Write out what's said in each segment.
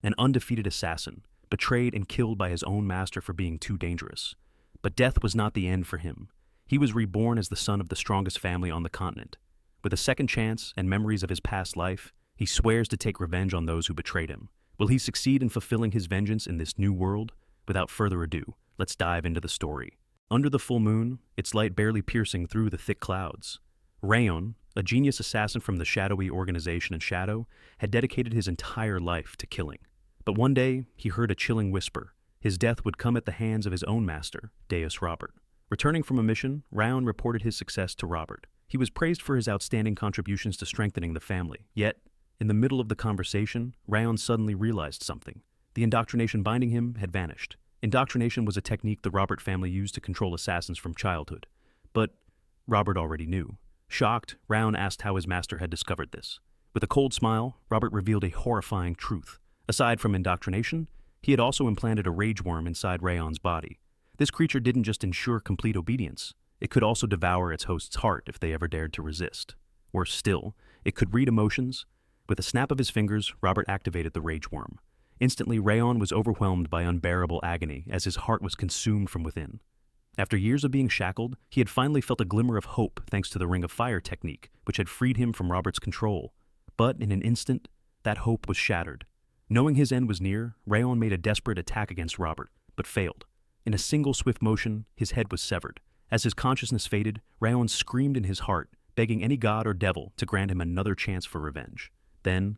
an undefeated assassin, betrayed and killed by his own master for being too dangerous. But death was not the end for him. He was reborn as the son of the strongest family on the continent. With a second chance and memories of his past life, he swears to take revenge on those who betrayed him. Will he succeed in fulfilling his vengeance in this new world? Without further ado, let's dive into the story. Under the full moon, its light barely piercing through the thick clouds, Raon, a genius assassin from the shadowy organization in Shadow, had dedicated his entire life to killing. But one day, he heard a chilling whisper. His death would come at the hands of his own master, Deus Robert. Returning from a mission, Raon reported his success to Robert. He was praised for his outstanding contributions to strengthening the family. Yet, in the middle of the conversation, Raon suddenly realized something. The indoctrination binding him had vanished. Indoctrination was a technique the Robert family used to control assassins from childhood. But Robert already knew. Shocked, Raon asked how his master had discovered this. With a cold smile, Robert revealed a horrifying truth. Aside from indoctrination, he had also implanted a rage worm inside Raon's body. This creature didn't just ensure complete obedience, it could also devour its host's heart if they ever dared to resist. Worse still, it could read emotions. With a snap of his fingers, Robert activated the rage worm. Instantly, Raon was overwhelmed by unbearable agony as his heart was consumed from within. After years of being shackled, he had finally felt a glimmer of hope thanks to the Ring of Fire technique, which had freed him from Robert's control. But in an instant, that hope was shattered. Knowing his end was near, Raon made a desperate attack against Robert, but failed. In a single swift motion, his head was severed. As his consciousness faded, Raon screamed in his heart, begging any god or devil to grant him another chance for revenge. Then,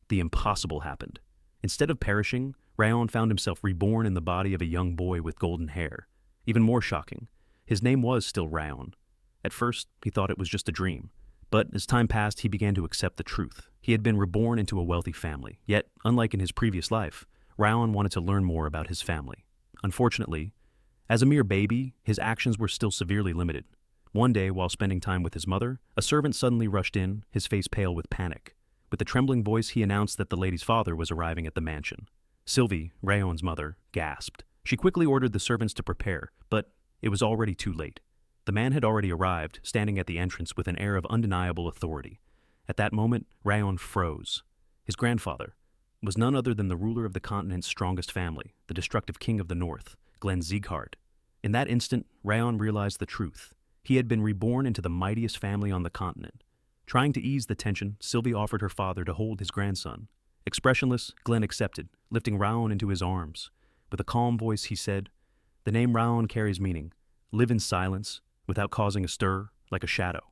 the impossible happened. Instead of perishing, Raon found himself reborn in the body of a young boy with golden hair. Even more shocking, his name was still Raon. At first, he thought it was just a dream. But as time passed, he began to accept the truth. He had been reborn into a wealthy family. Yet, unlike in his previous life, Raon wanted to learn more about his family. Unfortunately, as a mere baby, his actions were still severely limited. One day, while spending time with his mother, a servant suddenly rushed in, his face pale with panic. With a trembling voice, he announced that the lady's father was arriving at the mansion. Sylvie, Raon's mother, gasped. She quickly ordered the servants to prepare, but it was already too late. The man had already arrived, standing at the entrance with an air of undeniable authority. At that moment, Raon froze. His grandfather was none other than the ruler of the continent's strongest family, the destructive king of the north, Zieghart. In that instant, Raon realized the truth. He had been reborn into the mightiest family on the continent. Trying to ease the tension, Sylvie offered her father to hold his grandson. Expressionless, Glenn accepted, lifting Raon into his arms. With a calm voice, he said, "The name Raon carries meaning. Live in silence, without causing a stir, like a shadow."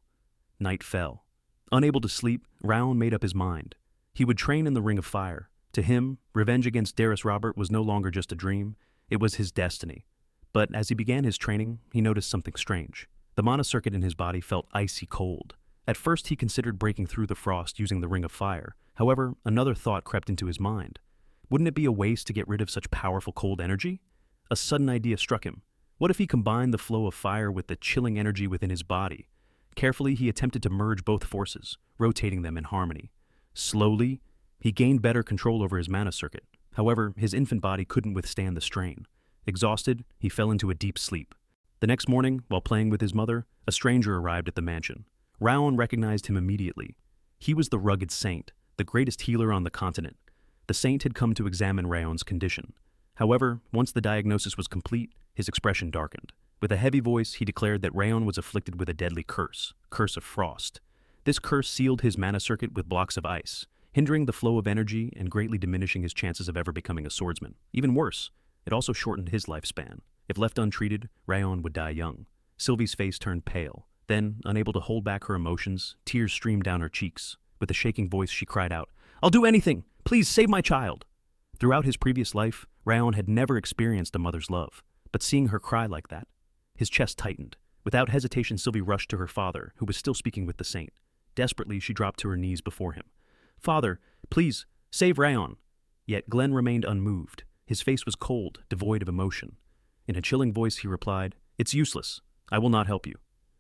Night fell. Unable to sleep, Raon made up his mind. He would train in the Ring of Fire. To him, revenge against Deus Robert was no longer just a dream, it was his destiny. But as he began his training, he noticed something strange. The mana circuit in his body felt icy cold. At first, he considered breaking through the frost using the Ring of Fire. However, another thought crept into his mind. Wouldn't it be a waste to get rid of such powerful cold energy? A sudden idea struck him. What if he combined the flow of fire with the chilling energy within his body? Carefully, he attempted to merge both forces, rotating them in harmony. Slowly, he gained better control over his mana circuit. However, his infant body couldn't withstand the strain. Exhausted, he fell into a deep sleep. The next morning, while playing with his mother, a stranger arrived at the mansion. Raon recognized him immediately. He was the rugged saint, the greatest healer on the continent. The saint had come to examine Raon's condition. However, once the diagnosis was complete, his expression darkened. With a heavy voice, he declared that Raon was afflicted with a deadly curse of frost. This curse sealed his mana circuit with blocks of ice, hindering the flow of energy and greatly diminishing his chances of ever becoming a swordsman. Even worse, it also shortened his lifespan. If left untreated, Raon would die young. Sylvie's face turned pale. Then, unable to hold back her emotions, tears streamed down her cheeks. With a shaking voice, she cried out, "I'll do anything! Please save my child!" Throughout his previous life, Raon had never experienced a mother's love. But seeing her cry like that, his chest tightened. Without hesitation, Sylvie rushed to her father, who was still speaking with the saint. Desperately, she dropped to her knees before him. "Father, please, save Raon!" Yet Glenn remained unmoved. His face was cold, devoid of emotion. In a chilling voice, he replied, "It's useless. I will not help you."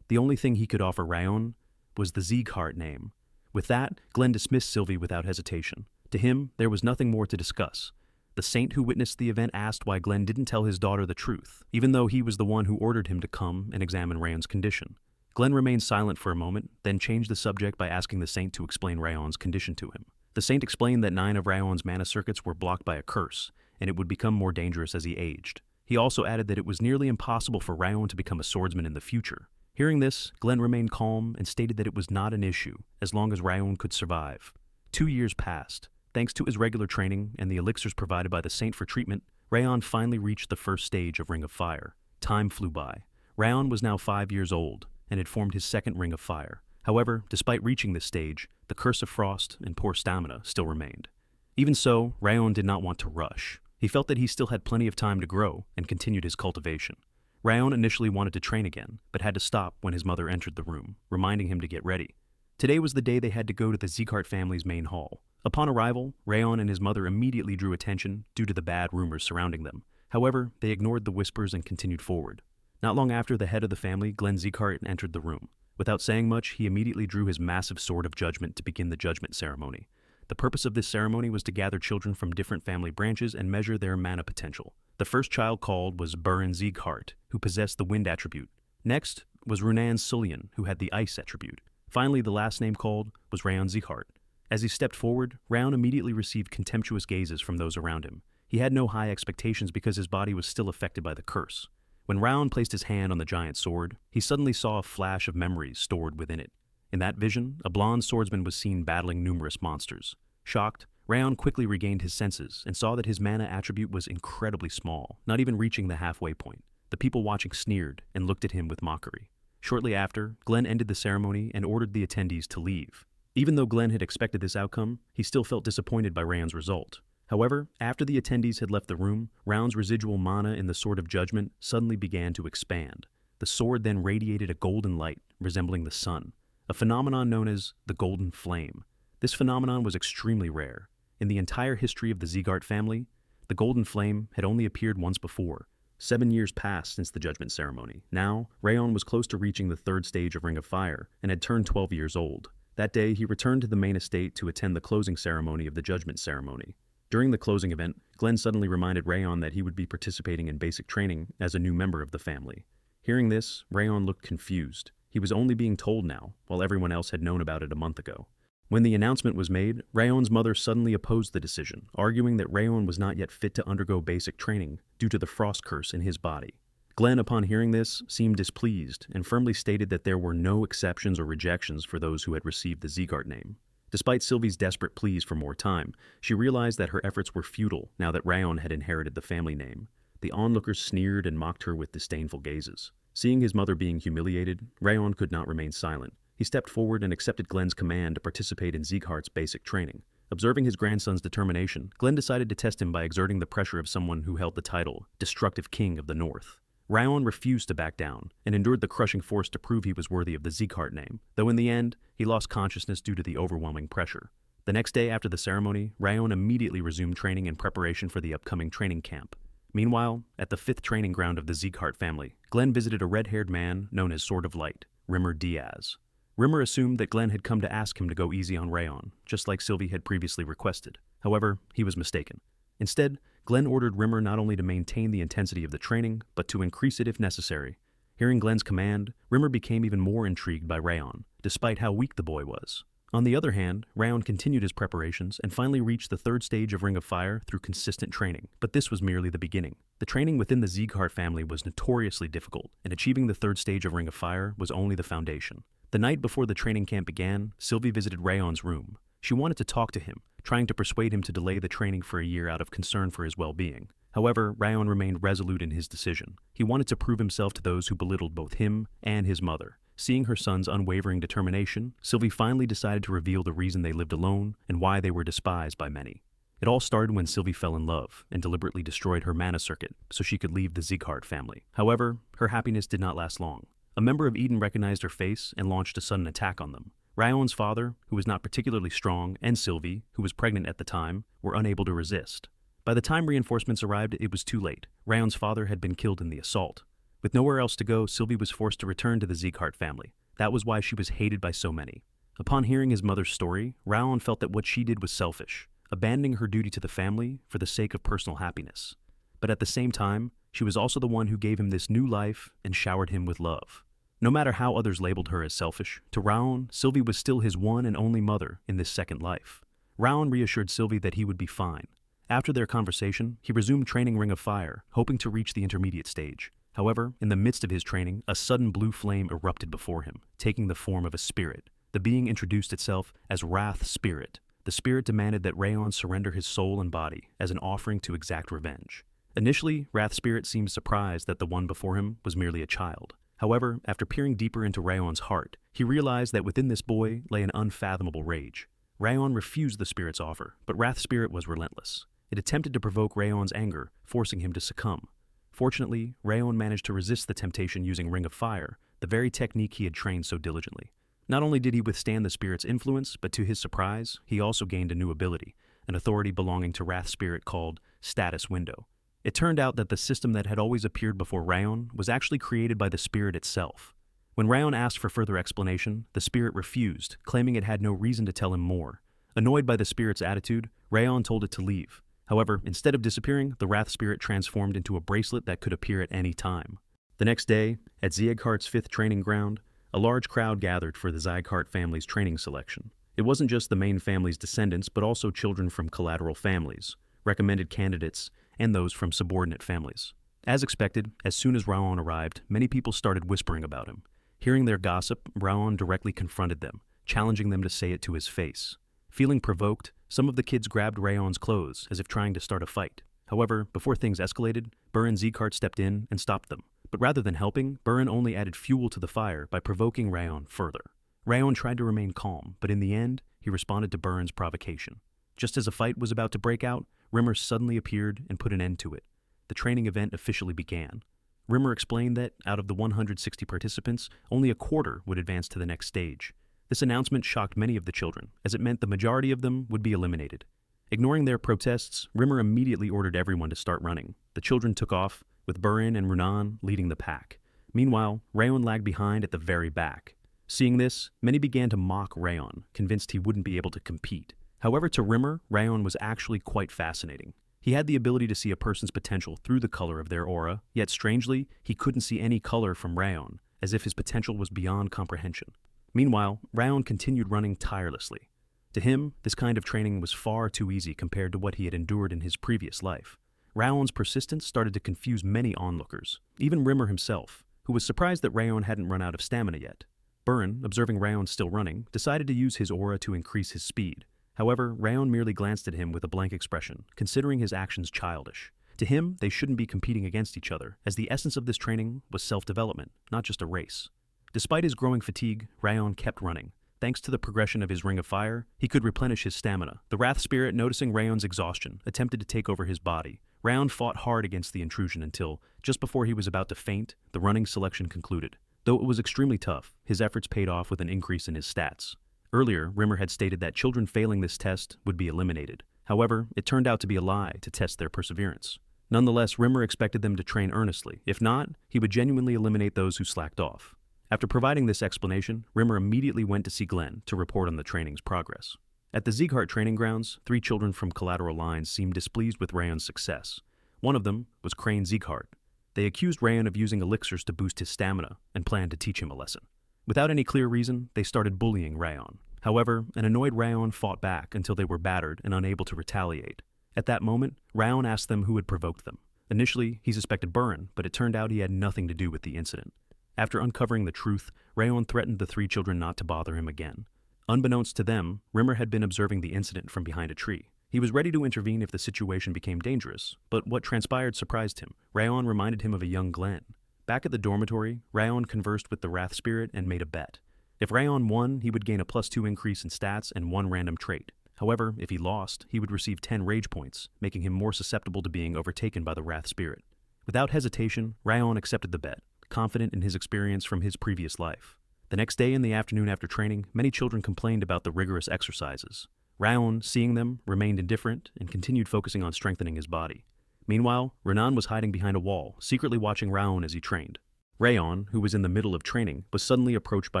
The only thing he could offer Raon was the Zieghart name. With that, Glenn dismissed Sylvie without hesitation. To him, there was nothing more to discuss. The saint who witnessed the event asked why Glenn didn't tell his daughter the truth, even though he was the one who ordered him to come and examine Raon's condition. Glenn remained silent for a moment, then changed the subject by asking the saint to explain Raon's condition to him. The saint explained that 9 of Raon's mana circuits were blocked by a curse, and it would become more dangerous as he aged. He also added that it was nearly impossible for Raon to become a swordsman in the future. Hearing this, Glenn remained calm and stated that it was not an issue as long as Raon could survive. 2 years passed. Thanks to his regular training and the elixirs provided by the saint for treatment, Raon finally reached the first stage of Ring of Fire. Time flew by. Raon was now 5 years old and had formed his second Ring of Fire. However, despite reaching this stage, the curse of frost and poor stamina still remained. Even so, Raon did not want to rush. He felt that he still had plenty of time to grow and continued his cultivation. Raon initially wanted to train again, but had to stop when his mother entered the room, reminding him to get ready. Today was the day they had to go to the Zieghart family's main hall. Upon arrival, Raon and his mother immediately drew attention due to the bad rumors surrounding them. However, they ignored the whispers and continued forward. Not long after, the head of the family, Glenn Zieghart, entered the room. Without saying much, he immediately drew his massive sword of judgment to begin the judgment ceremony. The purpose of this ceremony was to gather children from different family branches and measure their mana potential. The first child called was Burin Zieghart, who possessed the wind attribute. Next was Runan Sullian, who had the ice attribute. Finally, the last name called was Raon Zieghart. As he stepped forward, Raon immediately received contemptuous gazes from those around him. He had no high expectations because his body was still affected by the curse. When Raon placed his hand on the giant sword, he suddenly saw a flash of memories stored within it. In that vision, a blonde swordsman was seen battling numerous monsters. Shocked, Raon quickly regained his senses and saw that his mana attribute was incredibly small, not even reaching the halfway point. The people watching sneered and looked at him with mockery. Shortly after, Glenn ended the ceremony and ordered the attendees to leave. Even though Glenn had expected this outcome, he still felt disappointed by Raon's result. However, after the attendees had left the room, Raon's residual mana in the Sword of Judgment suddenly began to expand. The sword then radiated a golden light, resembling the sun, a phenomenon known as the Golden Flame. This phenomenon was extremely rare. In the entire history of the Zieghart family, the Golden Flame had only appeared once before. 7 years passed since the Judgment Ceremony. Now, Raon was close to reaching the third stage of Ring of Fire and had turned 12 years old. That day, he returned to the main estate to attend the closing ceremony of the Judgment Ceremony. During the closing event, Glenn suddenly reminded Raon that he would be participating in basic training as a new member of the family. Hearing this, Raon looked confused. He was only being told now, while everyone else had known about it a month ago. When the announcement was made, Raon's mother suddenly opposed the decision, arguing that Raon was not yet fit to undergo basic training due to the frost curse in his body. Glenn, upon hearing this, seemed displeased and firmly stated that there were no exceptions or rejections for those who had received the Zieghart name. Despite Sylvie's desperate pleas for more time, she realized that her efforts were futile now that Raon had inherited the family name. The onlookers sneered and mocked her with disdainful gazes. Seeing his mother being humiliated, Raon could not remain silent. He stepped forward and accepted Glenn's command to participate in Zieghart's basic training. Observing his grandson's determination, Glenn decided to test him by exerting the pressure of someone who held the title, Destructive King of the North. Raon refused to back down and endured the crushing force to prove he was worthy of the Zieghart name, though in the end, he lost consciousness due to the overwhelming pressure. The next day after the ceremony, Raon immediately resumed training in preparation for the upcoming training camp. Meanwhile, at the 5th training ground of the Zieghart family, Glenn visited a red-haired man known as Sword of Light, Rimmer Diaz. Rimmer assumed that Glenn had come to ask him to go easy on Raon, just like Sylvie had previously requested. However, he was mistaken. Instead, Glenn ordered Rimmer not only to maintain the intensity of the training, but to increase it if necessary. Hearing Glenn's command, Rimmer became even more intrigued by Raon, despite how weak the boy was. On the other hand, Raon continued his preparations and finally reached the 3rd stage of Ring of Fire through consistent training, but this was merely the beginning. The training within the Zieghart family was notoriously difficult, and achieving the 3rd stage of Ring of Fire was only the foundation. The night before the training camp began, Sylvie visited Raon's room. She wanted to talk to him, trying to persuade him to delay the training for a year out of concern for his well-being. However, Raon remained resolute in his decision. He wanted to prove himself to those who belittled both him and his mother. Seeing her son's unwavering determination, Sylvie finally decided to reveal the reason they lived alone and why they were despised by many. It all started when Sylvie fell in love and deliberately destroyed her mana circuit so she could leave the Zieghart family. However, her happiness did not last long. A member of Eden recognized her face and launched a sudden attack on them. Raon's father, who was not particularly strong, and Sylvie, who was pregnant at the time, were unable to resist. By the time reinforcements arrived, it was too late. Raon's father had been killed in the assault. With nowhere else to go, Sylvie was forced to return to the Zieghart family. That was why she was hated by so many. Upon hearing his mother's story, Raon felt that what she did was selfish, abandoning her duty to the family for the sake of personal happiness. But at the same time, she was also the one who gave him this new life and showered him with love. No matter how others labeled her as selfish, to Raon, Sylvie was still his one and only mother in this second life. Raon reassured Sylvie that he would be fine. After their conversation, he resumed training Ring of Fire, hoping to reach the intermediate stage. However, in the midst of his training, a sudden blue flame erupted before him, taking the form of a spirit. The being introduced itself as Wrath Spirit. The spirit demanded that Raon surrender his soul and body as an offering to exact revenge. Initially, Wrath Spirit seemed surprised that the one before him was merely a child. However, after peering deeper into Raon's heart, he realized that within this boy lay an unfathomable rage. Raon refused the spirit's offer, but Wrath Spirit was relentless. It attempted to provoke Raon's anger, forcing him to succumb. Fortunately, Raon managed to resist the temptation using Ring of Fire, the very technique he had trained so diligently. Not only did he withstand the spirit's influence, but to his surprise, he also gained a new ability, an authority belonging to Wrath Spirit called Status Window. It turned out that the system that had always appeared before Raon was actually created by the spirit itself. When Raon asked for further explanation, the spirit refused, claiming it had no reason to tell him more. Annoyed by the spirit's attitude, Raon told it to leave. However, instead of disappearing, the Wrath Spirit transformed into a bracelet that could appear at any time. The next day, at Zieghart's 5th training ground, a large crowd gathered for the Zieghart family's training selection. It wasn't just the main family's descendants, but also children from collateral families, recommended candidates, and those from subordinate families. As expected, as soon as Raon arrived, many people started whispering about him. Hearing their gossip, Raon directly confronted them, challenging them to say it to his face. Feeling provoked, some of the kids grabbed Raon's clothes as if trying to start a fight. However, before things escalated, Burr and Zieghart stepped in and stopped them. But rather than helping, Burr only added fuel to the fire by provoking Raon further. Raon tried to remain calm, but in the end, he responded to Burr's provocation. Just as a fight was about to break out, Rimmer suddenly appeared and put an end to it. The training event officially began. Rimmer explained that, out of the 160 participants, only a quarter would advance to the next stage. This announcement shocked many of the children, as it meant the majority of them would be eliminated. Ignoring their protests, Rimmer immediately ordered everyone to start running. The children took off, with Burin and Runan leading the pack. Meanwhile, Raon lagged behind at the very back. Seeing this, many began to mock Raon, convinced he wouldn't be able to compete. However, to Rimmer, Raon was actually quite fascinating. He had the ability to see a person's potential through the color of their aura, yet strangely, he couldn't see any color from Raon, as if his potential was beyond comprehension. Meanwhile, Raon continued running tirelessly. To him, this kind of training was far too easy compared to what he had endured in his previous life. Raon's persistence started to confuse many onlookers, even Rimmer himself, who was surprised that Raon hadn't run out of stamina yet. Burin, observing Raon still running, decided to use his aura to increase his speed. However, Raon merely glanced at him with a blank expression, considering his actions childish. To him, they shouldn't be competing against each other, as the essence of this training was self-development, not just a race. Despite his growing fatigue, Raon kept running. Thanks to the progression of his Ring of Fire, he could replenish his stamina. The Wrath Spirit, noticing Raon's exhaustion, attempted to take over his body. Raon fought hard against the intrusion until, just before he was about to faint, the running selection concluded. Though it was extremely tough, his efforts paid off with an increase in his stats. Earlier, Rimmer had stated that children failing this test would be eliminated. However, it turned out to be a lie to test their perseverance. Nonetheless, Rimmer expected them to train earnestly. If not, he would genuinely eliminate those who slacked off. After providing this explanation, Rimmer immediately went to see Glenn to report on the training's progress. At the Zieghart training grounds, 3 children from collateral lines seemed displeased with Raon's success. One of them was Crane Zieghart. They accused Raon of using elixirs to boost his stamina and planned to teach him a lesson. Without any clear reason, they started bullying Raon. However, an annoyed Raon fought back until they were battered and unable to retaliate. At that moment, Raon asked them who had provoked them. Initially, he suspected Burin, but it turned out he had nothing to do with the incident. After uncovering the truth, Raon threatened the 3 children not to bother him again. Unbeknownst to them, Rimmer had been observing the incident from behind a tree. He was ready to intervene if the situation became dangerous, but what transpired surprised him. Raon reminded him of a young Glenn. Back at the dormitory, Raon conversed with the Wrath Spirit and made a bet. If Raon won, he would gain a +2 increase in stats and 1 random trait. However, if he lost, he would receive 10 rage points, making him more susceptible to being overtaken by the Wrath Spirit. Without hesitation, Raon accepted the bet, confident in his experience from his previous life. The next day in the afternoon after training, many children complained about the rigorous exercises. Raon, seeing them, remained indifferent and continued focusing on strengthening his body. Meanwhile, Renan was hiding behind a wall, secretly watching Raon as he trained. Raon, who was in the middle of training, was suddenly approached by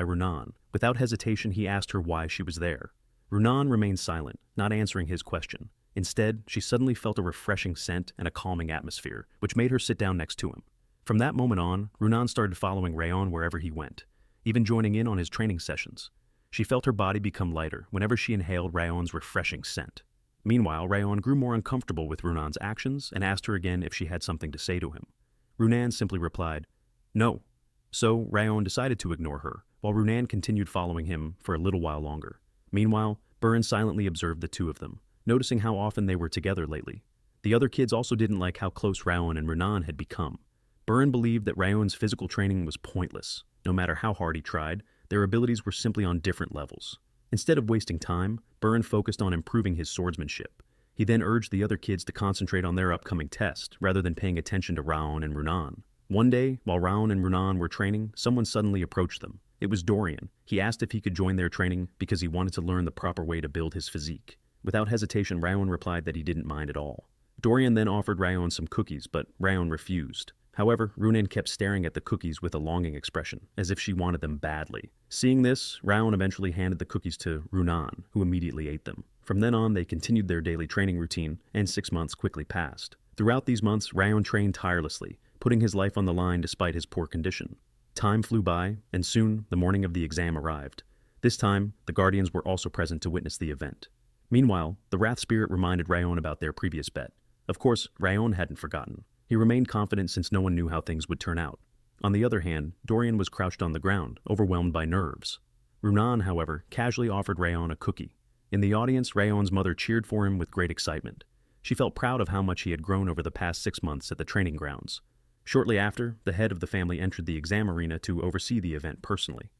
Renan. Without hesitation, he asked her why she was there. Renan remained silent, not answering his question. Instead, she suddenly felt a refreshing scent and a calming atmosphere, which made her sit down next to him. From that moment on, Renan started following Raon wherever he went, even joining in on his training sessions. She felt her body become lighter whenever she inhaled Raon's refreshing scent. Meanwhile, Raon grew more uncomfortable with Runan's actions and asked her again if she had something to say to him. Runan simply replied, "No." So Raon decided to ignore her, while Runan continued following him for a little while longer. Meanwhile, Burn silently observed the two of them, noticing how often they were together lately. The other kids also didn't like how close Raon and Runan had become. Burn believed that Raon's physical training was pointless. No matter how hard he tried, their abilities were simply on different levels. Instead of wasting time, Burn focused on improving his swordsmanship. He then urged the other kids to concentrate on their upcoming test, rather than paying attention to Raon and Runan. One day, while Raon and Runan were training, someone suddenly approached them. It was Dorian. He asked if he could join their training because he wanted to learn the proper way to build his physique. Without hesitation, Raon replied that he didn't mind at all. Dorian then offered Raon some cookies, but Raon refused. However, Runan kept staring at the cookies with a longing expression, as if she wanted them badly. Seeing this, Raon eventually handed the cookies to Runan, who immediately ate them. From then on, they continued their daily training routine, and 6 months quickly passed. Throughout these months, Raon trained tirelessly, putting his life on the line despite his poor condition. Time flew by, and soon the morning of the exam arrived. This time, the Guardians were also present to witness the event. Meanwhile, the Wrath Spirit reminded Raon about their previous bet. Of course, Raon hadn't forgotten. He remained confident since no one knew how things would turn out. On the other hand, Dorian was crouched on the ground, overwhelmed by nerves. Runan, however, casually offered Raon a cookie. In the audience, Raon's mother cheered for him with great excitement. She felt proud of how much he had grown over the past 6 months at the training grounds. Shortly after, the head of the family entered the exam arena to oversee the event personally.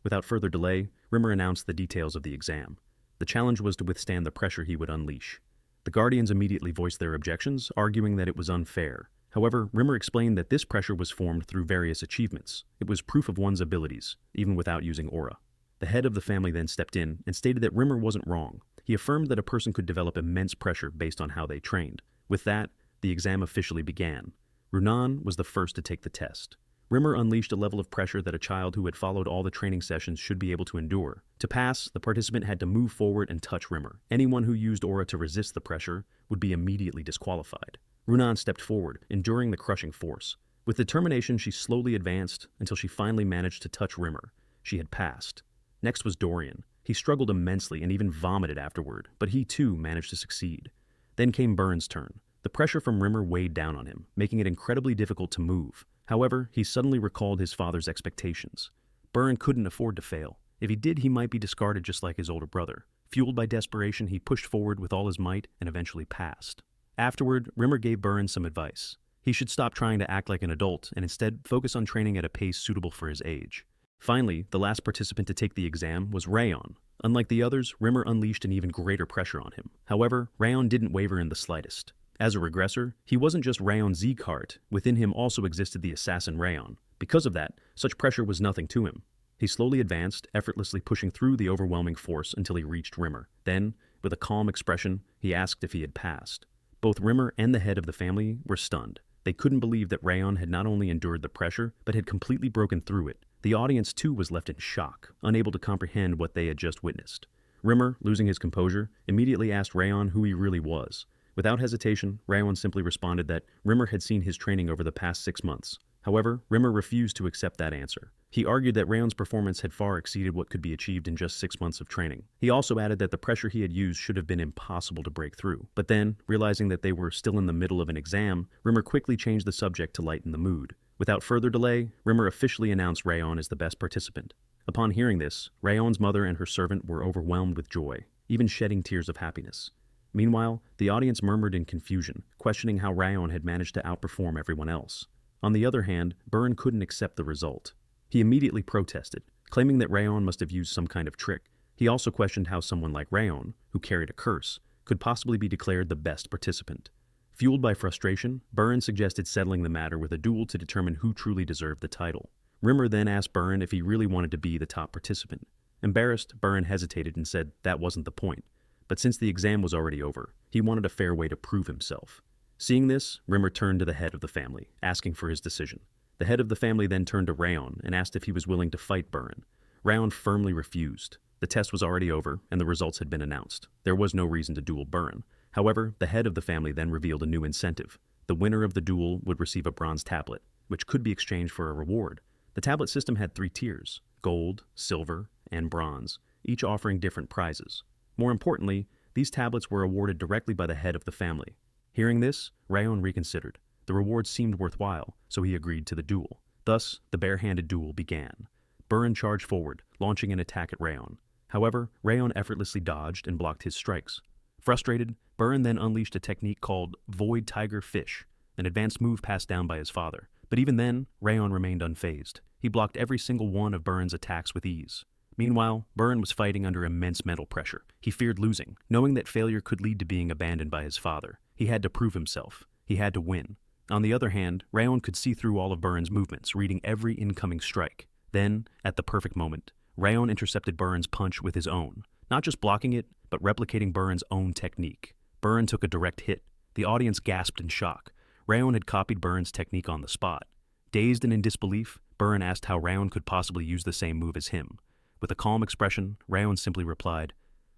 Without further delay, Rimmer announced the details of the exam. The challenge was to withstand the pressure he would unleash. The Guardians immediately voiced their objections, arguing that it was unfair. However, Rimmer explained that this pressure was formed through various achievements. It was proof of one's abilities, even without using aura. The head of the family then stepped in and stated that Rimmer wasn't wrong. He affirmed that a person could develop immense pressure based on how they trained. With that, the exam officially began. Runan was the first to take the test. Rimmer unleashed a level of pressure that a child who had followed all the training sessions should be able to endure. To pass, the participant had to move forward and touch Rimmer. Anyone who used aura to resist the pressure would be immediately disqualified. Runan stepped forward, enduring the crushing force. With determination, she slowly advanced until she finally managed to touch Rimmer. She had passed. Next was Dorian. He struggled immensely and even vomited afterward, but he too managed to succeed. Then came Burn's turn. The pressure from Rimmer weighed down on him, making it incredibly difficult to move. However, he suddenly recalled his father's expectations. Burn couldn't afford to fail. If he did, he might be discarded just like his older brother. Fueled by desperation, he pushed forward with all his might and eventually passed. Afterward, Rimmer gave Burn some advice. He should stop trying to act like an adult and instead focus on training at a pace suitable for his age. Finally, the last participant to take the exam was Raon. Unlike the others, Rimmer unleashed an even greater pressure on him. However, Raon didn't waver in the slightest. As a regressor, he wasn't just Raon Zieghart. Within him also existed the assassin Raon. Because of that, such pressure was nothing to him. He slowly advanced, effortlessly pushing through the overwhelming force until he reached Rimmer. Then, with a calm expression, he asked if he had passed. Both Rimmer and the head of the family were stunned. They couldn't believe that Raon had not only endured the pressure, but had completely broken through it. The audience too was left in shock, unable to comprehend what they had just witnessed. Rimmer, losing his composure, immediately asked Raon who he really was. Without hesitation, Raon simply responded that Rimmer had seen his training over the past 6 months. However, Rimmer refused to accept that answer. He argued that Raon's performance had far exceeded what could be achieved in just 6 months of training. He also added that the pressure he had used should have been impossible to break through. But then, realizing that they were still in the middle of an exam, Rimmer quickly changed the subject to lighten the mood. Without further delay, Rimmer officially announced Raon as the best participant. Upon hearing this, Raon's mother and her servant were overwhelmed with joy, even shedding tears of happiness. Meanwhile, the audience murmured in confusion, questioning how Raon had managed to outperform everyone else. On the other hand, Burn couldn't accept the result. He immediately protested, claiming that Raon must have used some kind of trick. He also questioned how someone like Raon, who carried a curse, could possibly be declared the best participant. Fueled by frustration, Burn suggested settling the matter with a duel to determine who truly deserved the title. Rimmer then asked Burn if he really wanted to be the top participant. Embarrassed, Burn hesitated and said that wasn't the point. But since the exam was already over, he wanted a fair way to prove himself. Seeing this, Rimmer turned to the head of the family, asking for his decision. The head of the family then turned to Raon and asked if he was willing to fight Burn. Raon firmly refused. The test was already over, and the results had been announced. There was no reason to duel Burn. However, the head of the family then revealed a new incentive. The winner of the duel would receive a bronze tablet, which could be exchanged for a reward. The tablet system had 3 tiers: gold, silver, and bronze. each offering different prizes. More importantly, these tablets were awarded directly by the head of the family. Hearing this, Raon reconsidered. The reward seemed worthwhile, so he agreed to the duel. Thus, the bare-handed duel began. Burn charged forward, launching an attack at Raon. However, Raon effortlessly dodged and blocked his strikes. Frustrated, Burn then unleashed a technique called Void Tiger Fish, an advanced move passed down by his father. But even then, Raon remained unfazed. He blocked every single one of Burn's attacks with ease. Meanwhile, Burn was fighting under immense mental pressure. He feared losing, knowing that failure could lead to being abandoned by his father. He had to prove himself. He had to win. On the other hand, Raon could see through all of Burn's movements, reading every incoming strike. Then, at the perfect moment, Raon intercepted Burn's punch with his own, not just blocking it, but replicating Burn's own technique. Burn took a direct hit. The audience gasped in shock. Raon had copied Burn's technique on the spot. Dazed and in disbelief, Burn asked how Raon could possibly use the same move as him. With a calm expression, Raon simply replied,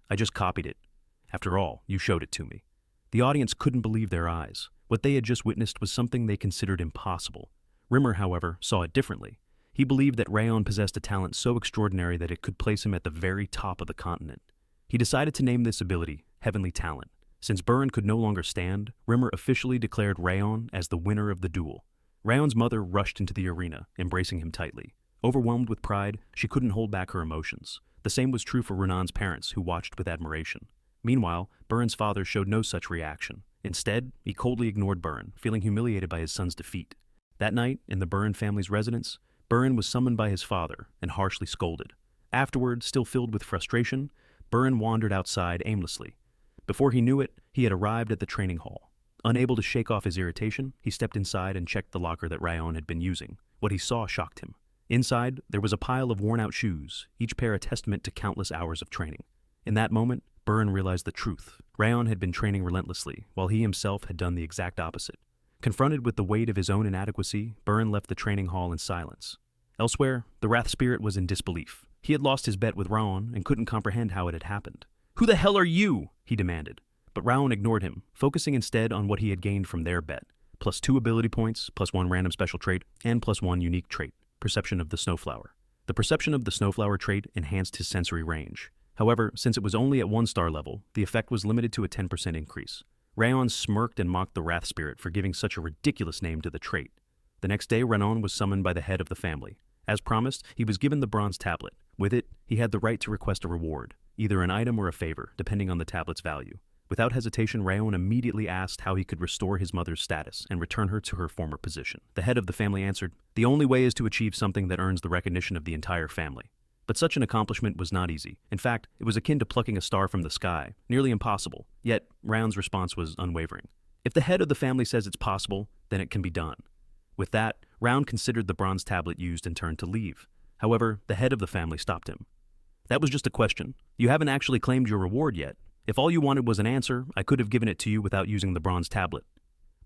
"I just copied it. After all, you showed it to me." The audience couldn't believe their eyes. What they had just witnessed was something they considered impossible. Rimmer, however, saw it differently. He believed that Raon possessed a talent so extraordinary that it could place him at the very top of the continent. He decided to name this ability Heavenly Talent. Since Burn could no longer stand, Rimmer officially declared Raon as the winner of the duel. Raon's mother rushed into the arena, embracing him tightly. Overwhelmed with pride, she couldn't hold back her emotions. The same was true for Renan's parents, who watched with admiration. Meanwhile, Burn's father showed no such reaction. Instead, he coldly ignored Burn, feeling humiliated by his son's defeat. That night, in the Burn family's residence, Burn was summoned by his father and harshly scolded. Afterward, still filled with frustration, Burn wandered outside aimlessly. Before he knew it, he had arrived at the training hall. Unable to shake off his irritation, he stepped inside and checked the locker that Raon had been using. What he saw shocked him. Inside, there was a pile of worn-out shoes, each pair a testament to countless hours of training. In that moment, Burn realized the truth. Raon had been training relentlessly, while he himself had done the exact opposite. Confronted with the weight of his own inadequacy, Burn left the training hall in silence. Elsewhere, the Wrath Spirit was in disbelief. He had lost his bet with Raon and couldn't comprehend how it had happened. "Who the hell are you?" he demanded. But Raon ignored him, focusing instead on what he had gained from their bet. +2 ability points, +1 random special trait, and +1 unique trait, Perception of the Snowflower. The Perception of the Snowflower trait enhanced his sensory range. However, since it was only at 1-star level, the effect was limited to a 10% increase. Raon smirked and mocked the Wrath Spirit for giving such a ridiculous name to the trait. The next day, Raon was summoned by the head of the family. As promised, he was given the bronze tablet. With it, he had the right to request a reward, either an item or a favor, depending on the tablet's value. Without hesitation, Raon immediately asked how he could restore his mother's status and return her to her former position. The head of the family answered, "The only way is to achieve something that earns the recognition of the entire family." But such an accomplishment was not easy. In fact, it was akin to plucking a star from the sky, nearly impossible. Yet, Raon's response was unwavering. If the head of the family says it's possible, then it can be done. With that, Raon considered the bronze tablet used and turned to leave. However, the head of the family stopped him. "That was just a question. You haven't actually claimed your reward yet. If all you wanted was an answer, I could have given it to you without using the bronze tablet."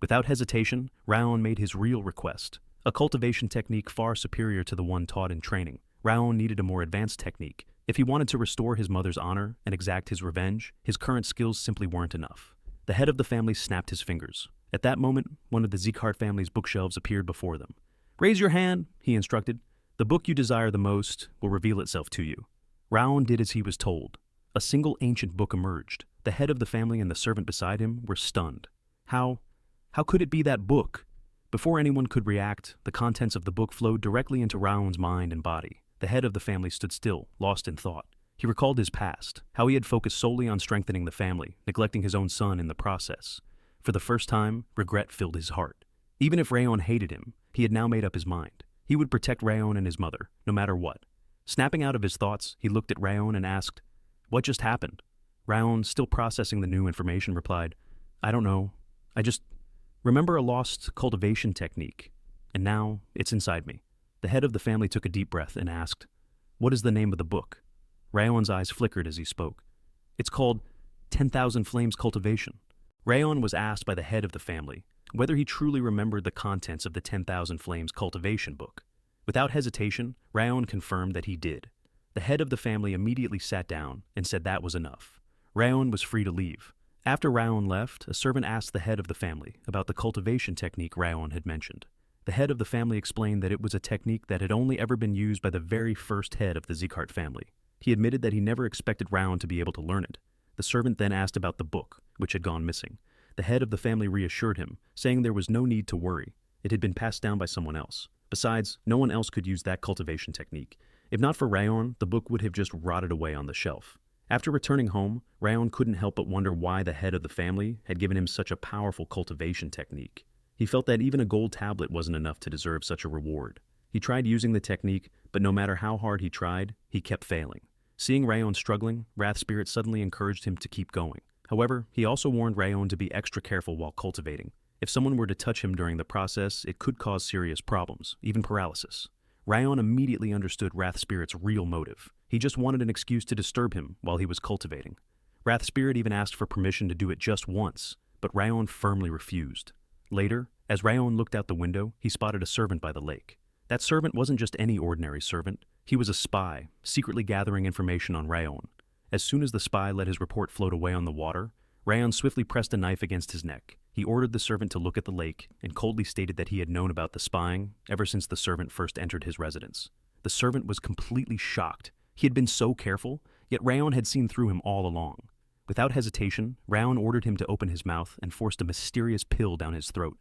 Without hesitation, Raon made his real request, a cultivation technique far superior to the one taught in training. Raon needed a more advanced technique. If he wanted to restore his mother's honor and exact his revenge, his current skills simply weren't enough. The head of the family snapped his fingers. At that moment, one of the Zieghart family's bookshelves appeared before them. "Raise your hand," he instructed. "The book you desire the most will reveal itself to you." Raon did as he was told. A single ancient book emerged. The head of the family and the servant beside him were stunned. How could it be that book? Before anyone could react, the contents of the book flowed directly into Raon's mind and body. The head of the family stood still, lost in thought. He recalled his past, how he had focused solely on strengthening the family, neglecting his own son in the process. For the first time, regret filled his heart. Even if Raon hated him, he had now made up his mind. He would protect Raon and his mother, no matter what. Snapping out of his thoughts, he looked at Raon and asked, "What just happened?" Raon, still processing the new information, replied, "I don't know. I just remember a lost cultivation technique, and now it's inside me." The head of the family took a deep breath and asked, "What is the name of the book?" Raon's eyes flickered as he spoke. "It's called 10,000 Flames Cultivation." Raon was asked by the head of the family whether he truly remembered the contents of the 10,000 Flames Cultivation book. Without hesitation, Raon confirmed that he did. The head of the family immediately sat down and said that was enough. Raon was free to leave. After Raon left, a servant asked the head of the family about the cultivation technique Raon had mentioned. The head of the family explained that it was a technique that had only ever been used by the very first head of the Zieghart family. He admitted that he never expected Raon to be able to learn it. The servant then asked about the book, which had gone missing. The head of the family reassured him, saying there was no need to worry. It had been passed down by someone else. Besides, no one else could use that cultivation technique. If not for Raon, the book would have just rotted away on the shelf. After returning home, Raon couldn't help but wonder why the head of the family had given him such a powerful cultivation technique. He felt that even a gold tablet wasn't enough to deserve such a reward. He tried using the technique, but no matter how hard he tried, he kept failing. Seeing Raon struggling, Wrath Spirit suddenly encouraged him to keep going. However, he also warned Raon to be extra careful while cultivating. If someone were to touch him during the process, it could cause serious problems, even paralysis. Raon immediately understood Wrath Spirit's real motive. He just wanted an excuse to disturb him while he was cultivating. Wrath Spirit even asked for permission to do it just once, but Raon firmly refused. Later, as Raon looked out the window, he spotted a servant by the lake. That servant wasn't just any ordinary servant. He was a spy, secretly gathering information on Raon. As soon as the spy let his report float away on the water, Raon swiftly pressed a knife against his neck. He ordered the servant to look at the lake and coldly stated that he had known about the spying ever since the servant first entered his residence. The servant was completely shocked. He had been so careful, yet Raon had seen through him all along. Without hesitation, Raon ordered him to open his mouth and forced a mysterious pill down his throat.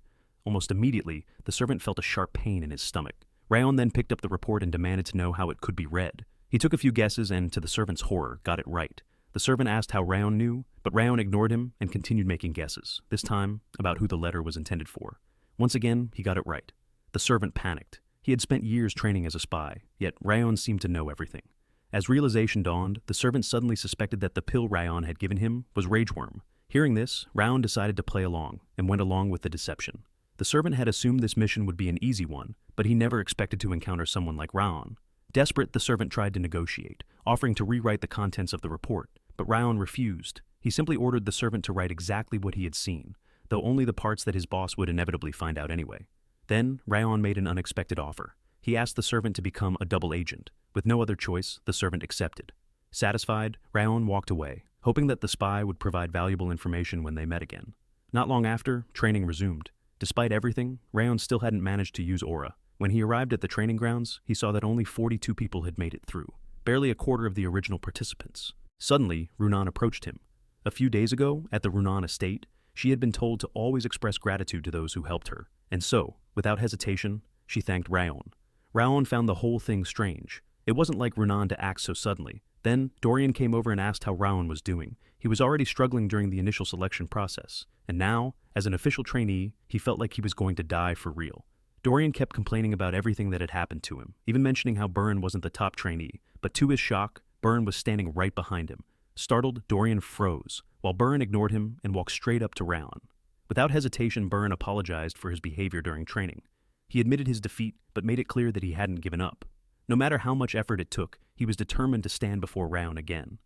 Almost immediately, the servant felt a sharp pain in his stomach. Raon then picked up the report and demanded to know how it could be read. He took a few guesses and, to the servant's horror, got it right. The servant asked how Raon knew, but Raon ignored him and continued making guesses, this time about who the letter was intended for. Once again, he got it right. The servant panicked. He had spent years training as a spy, yet Raon seemed to know everything. As realization dawned, the servant suddenly suspected that the pill Raon had given him was Rageworm. Hearing this, Raon decided to play along and went along with the deception. The servant had assumed this mission would be an easy one, but he never expected to encounter someone like Raon. Desperate, the servant tried to negotiate, offering to rewrite the contents of the report, but Raon refused. He simply ordered the servant to write exactly what he had seen, though only the parts that his boss would inevitably find out anyway. Then, Raon made an unexpected offer. He asked the servant to become a double agent. With no other choice, the servant accepted. Satisfied, Raon walked away, hoping that the spy would provide valuable information when they met again. Not long after, training resumed. Despite everything, Raon still hadn't managed to use aura. When he arrived at the training grounds, he saw that only 42 people had made it through, barely a quarter of the original participants. Suddenly, Runan approached him. A few days ago, at the Runan estate, she had been told to always express gratitude to those who helped her, and so, without hesitation, she thanked Raon. Raon found the whole thing strange. It wasn't like Runan to act so suddenly. Then, Dorian came over and asked how Raon was doing. He was already struggling during the initial selection process, and now, as an official trainee, he felt like he was going to die for real. Dorian kept complaining about everything that had happened to him, even mentioning how Byrne wasn't the top trainee, but to his shock, Byrne was standing right behind him. Startled, Dorian froze, while Byrne ignored him and walked straight up to Raon. Without hesitation, Byrne apologized for his behavior during training. He admitted his defeat, but made it clear that he hadn't given up. No matter how much effort it took, he was determined to stand before Raon again.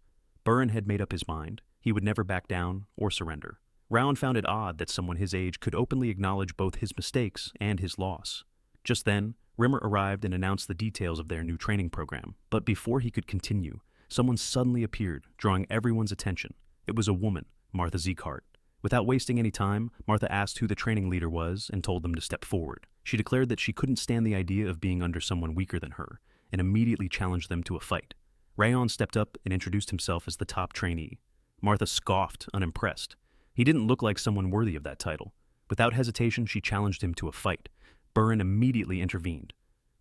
Byrne had made up his mind. He would never back down or surrender. Raon found it odd that someone his age could openly acknowledge both his mistakes and his loss. Just then, Rimmer arrived and announced the details of their new training program. But before he could continue, someone suddenly appeared, drawing everyone's attention. It was a woman, Martha Zieghart. Without wasting any time, Martha asked who the training leader was and told them to step forward. She declared that she couldn't stand the idea of being under someone weaker than her, and immediately challenged them to a fight. Raon stepped up and introduced himself as the top trainee. Martha scoffed, unimpressed. He didn't look like someone worthy of that title. Without hesitation, she challenged him to a fight. Byrne immediately intervened.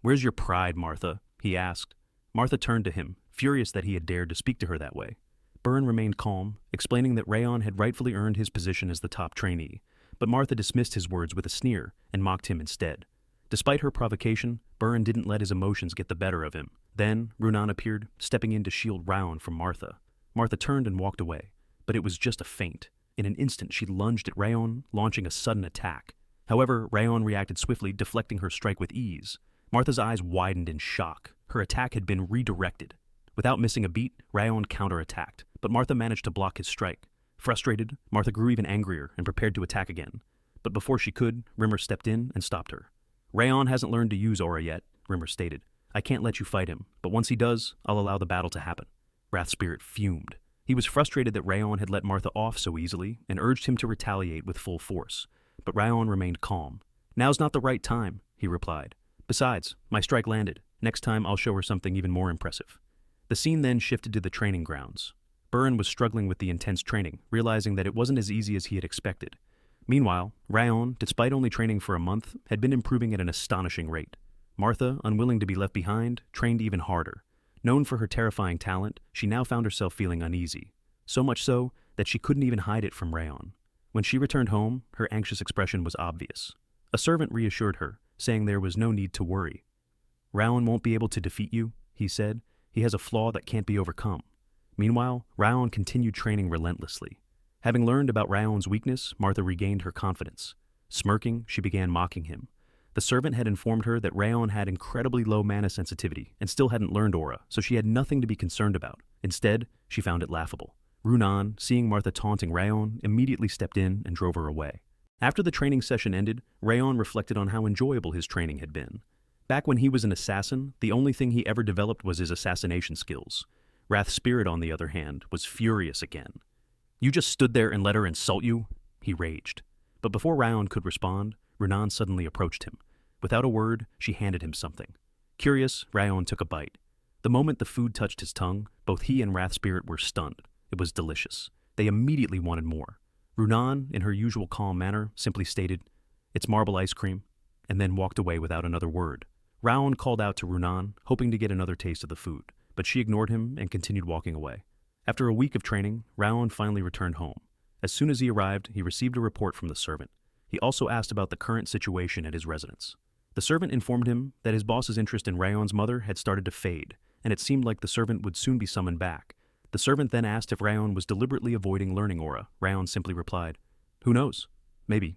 "Where's your pride, Martha?" he asked. Martha turned to him, furious that he had dared to speak to her that way. Byrne remained calm, explaining that Raon had rightfully earned his position as the top trainee, but Martha dismissed his words with a sneer and mocked him instead. Despite her provocation, Byrne didn't let his emotions get the better of him. Then, Runan appeared, stepping in to shield Raon from Martha. Martha turned and walked away, but it was just a feint. In an instant, she lunged at Raon, launching a sudden attack. However, Raon reacted swiftly, deflecting her strike with ease. Martha's eyes widened in shock. Her attack had been redirected. Without missing a beat, Raon counterattacked, but Martha managed to block his strike. Frustrated, Martha grew even angrier and prepared to attack again. But before she could, Rimmer stepped in and stopped her. "Raon hasn't learned to use aura yet," Rimmer stated. "I can't let you fight him, but once he does, I'll allow the battle to happen." Wrath Spirit fumed. He was frustrated that Raon had let Martha off so easily and urged him to retaliate with full force. But Raon remained calm. "Now's not the right time," he replied. "Besides, my strike landed. Next time I'll show her something even more impressive." The scene then shifted to the training grounds. Burin was struggling with the intense training, realizing that it wasn't as easy as he had expected. Meanwhile, Raon, despite only training for a month, had been improving at an astonishing rate. Martha, unwilling to be left behind, trained even harder. Known for her terrifying talent, she now found herself feeling uneasy. So much so that she couldn't even hide it from Raon. When she returned home, her anxious expression was obvious. A servant reassured her, saying there was no need to worry. Raon won't be able to defeat you, he said. He has a flaw that can't be overcome. Meanwhile, Raon continued training relentlessly. Having learned about Raon's weakness, Martha regained her confidence. Smirking, she began mocking him. The servant had informed her that Raon had incredibly low mana sensitivity and still hadn't learned aura, so she had nothing to be concerned about. Instead, she found it laughable. Runan, seeing Martha taunting Raon, immediately stepped in and drove her away. After the training session ended, Raon reflected on how enjoyable his training had been. Back when he was an assassin, the only thing he ever developed was his assassination skills. Wrath Spirit, on the other hand, was furious again. "You just stood there and let her insult you?" he raged. But before Raon could respond, Runan suddenly approached him. Without a word, she handed him something. Curious, Raon took a bite. The moment the food touched his tongue, both he and Wrath Spirit were stunned. It was delicious. They immediately wanted more. Runan, in her usual calm manner, simply stated, "It's marble ice cream," and then walked away without another word. Raon called out to Runan, hoping to get another taste of the food, but she ignored him and continued walking away. After a week of training, Raon finally returned home. As soon as he arrived, he received a report from the servant. He also asked about the current situation at his residence. The servant informed him that his boss's interest in Raon's mother had started to fade, and it seemed like the servant would soon be summoned back. The servant then asked if Raon was deliberately avoiding learning aura. Raon simply replied, "Who knows? Maybe."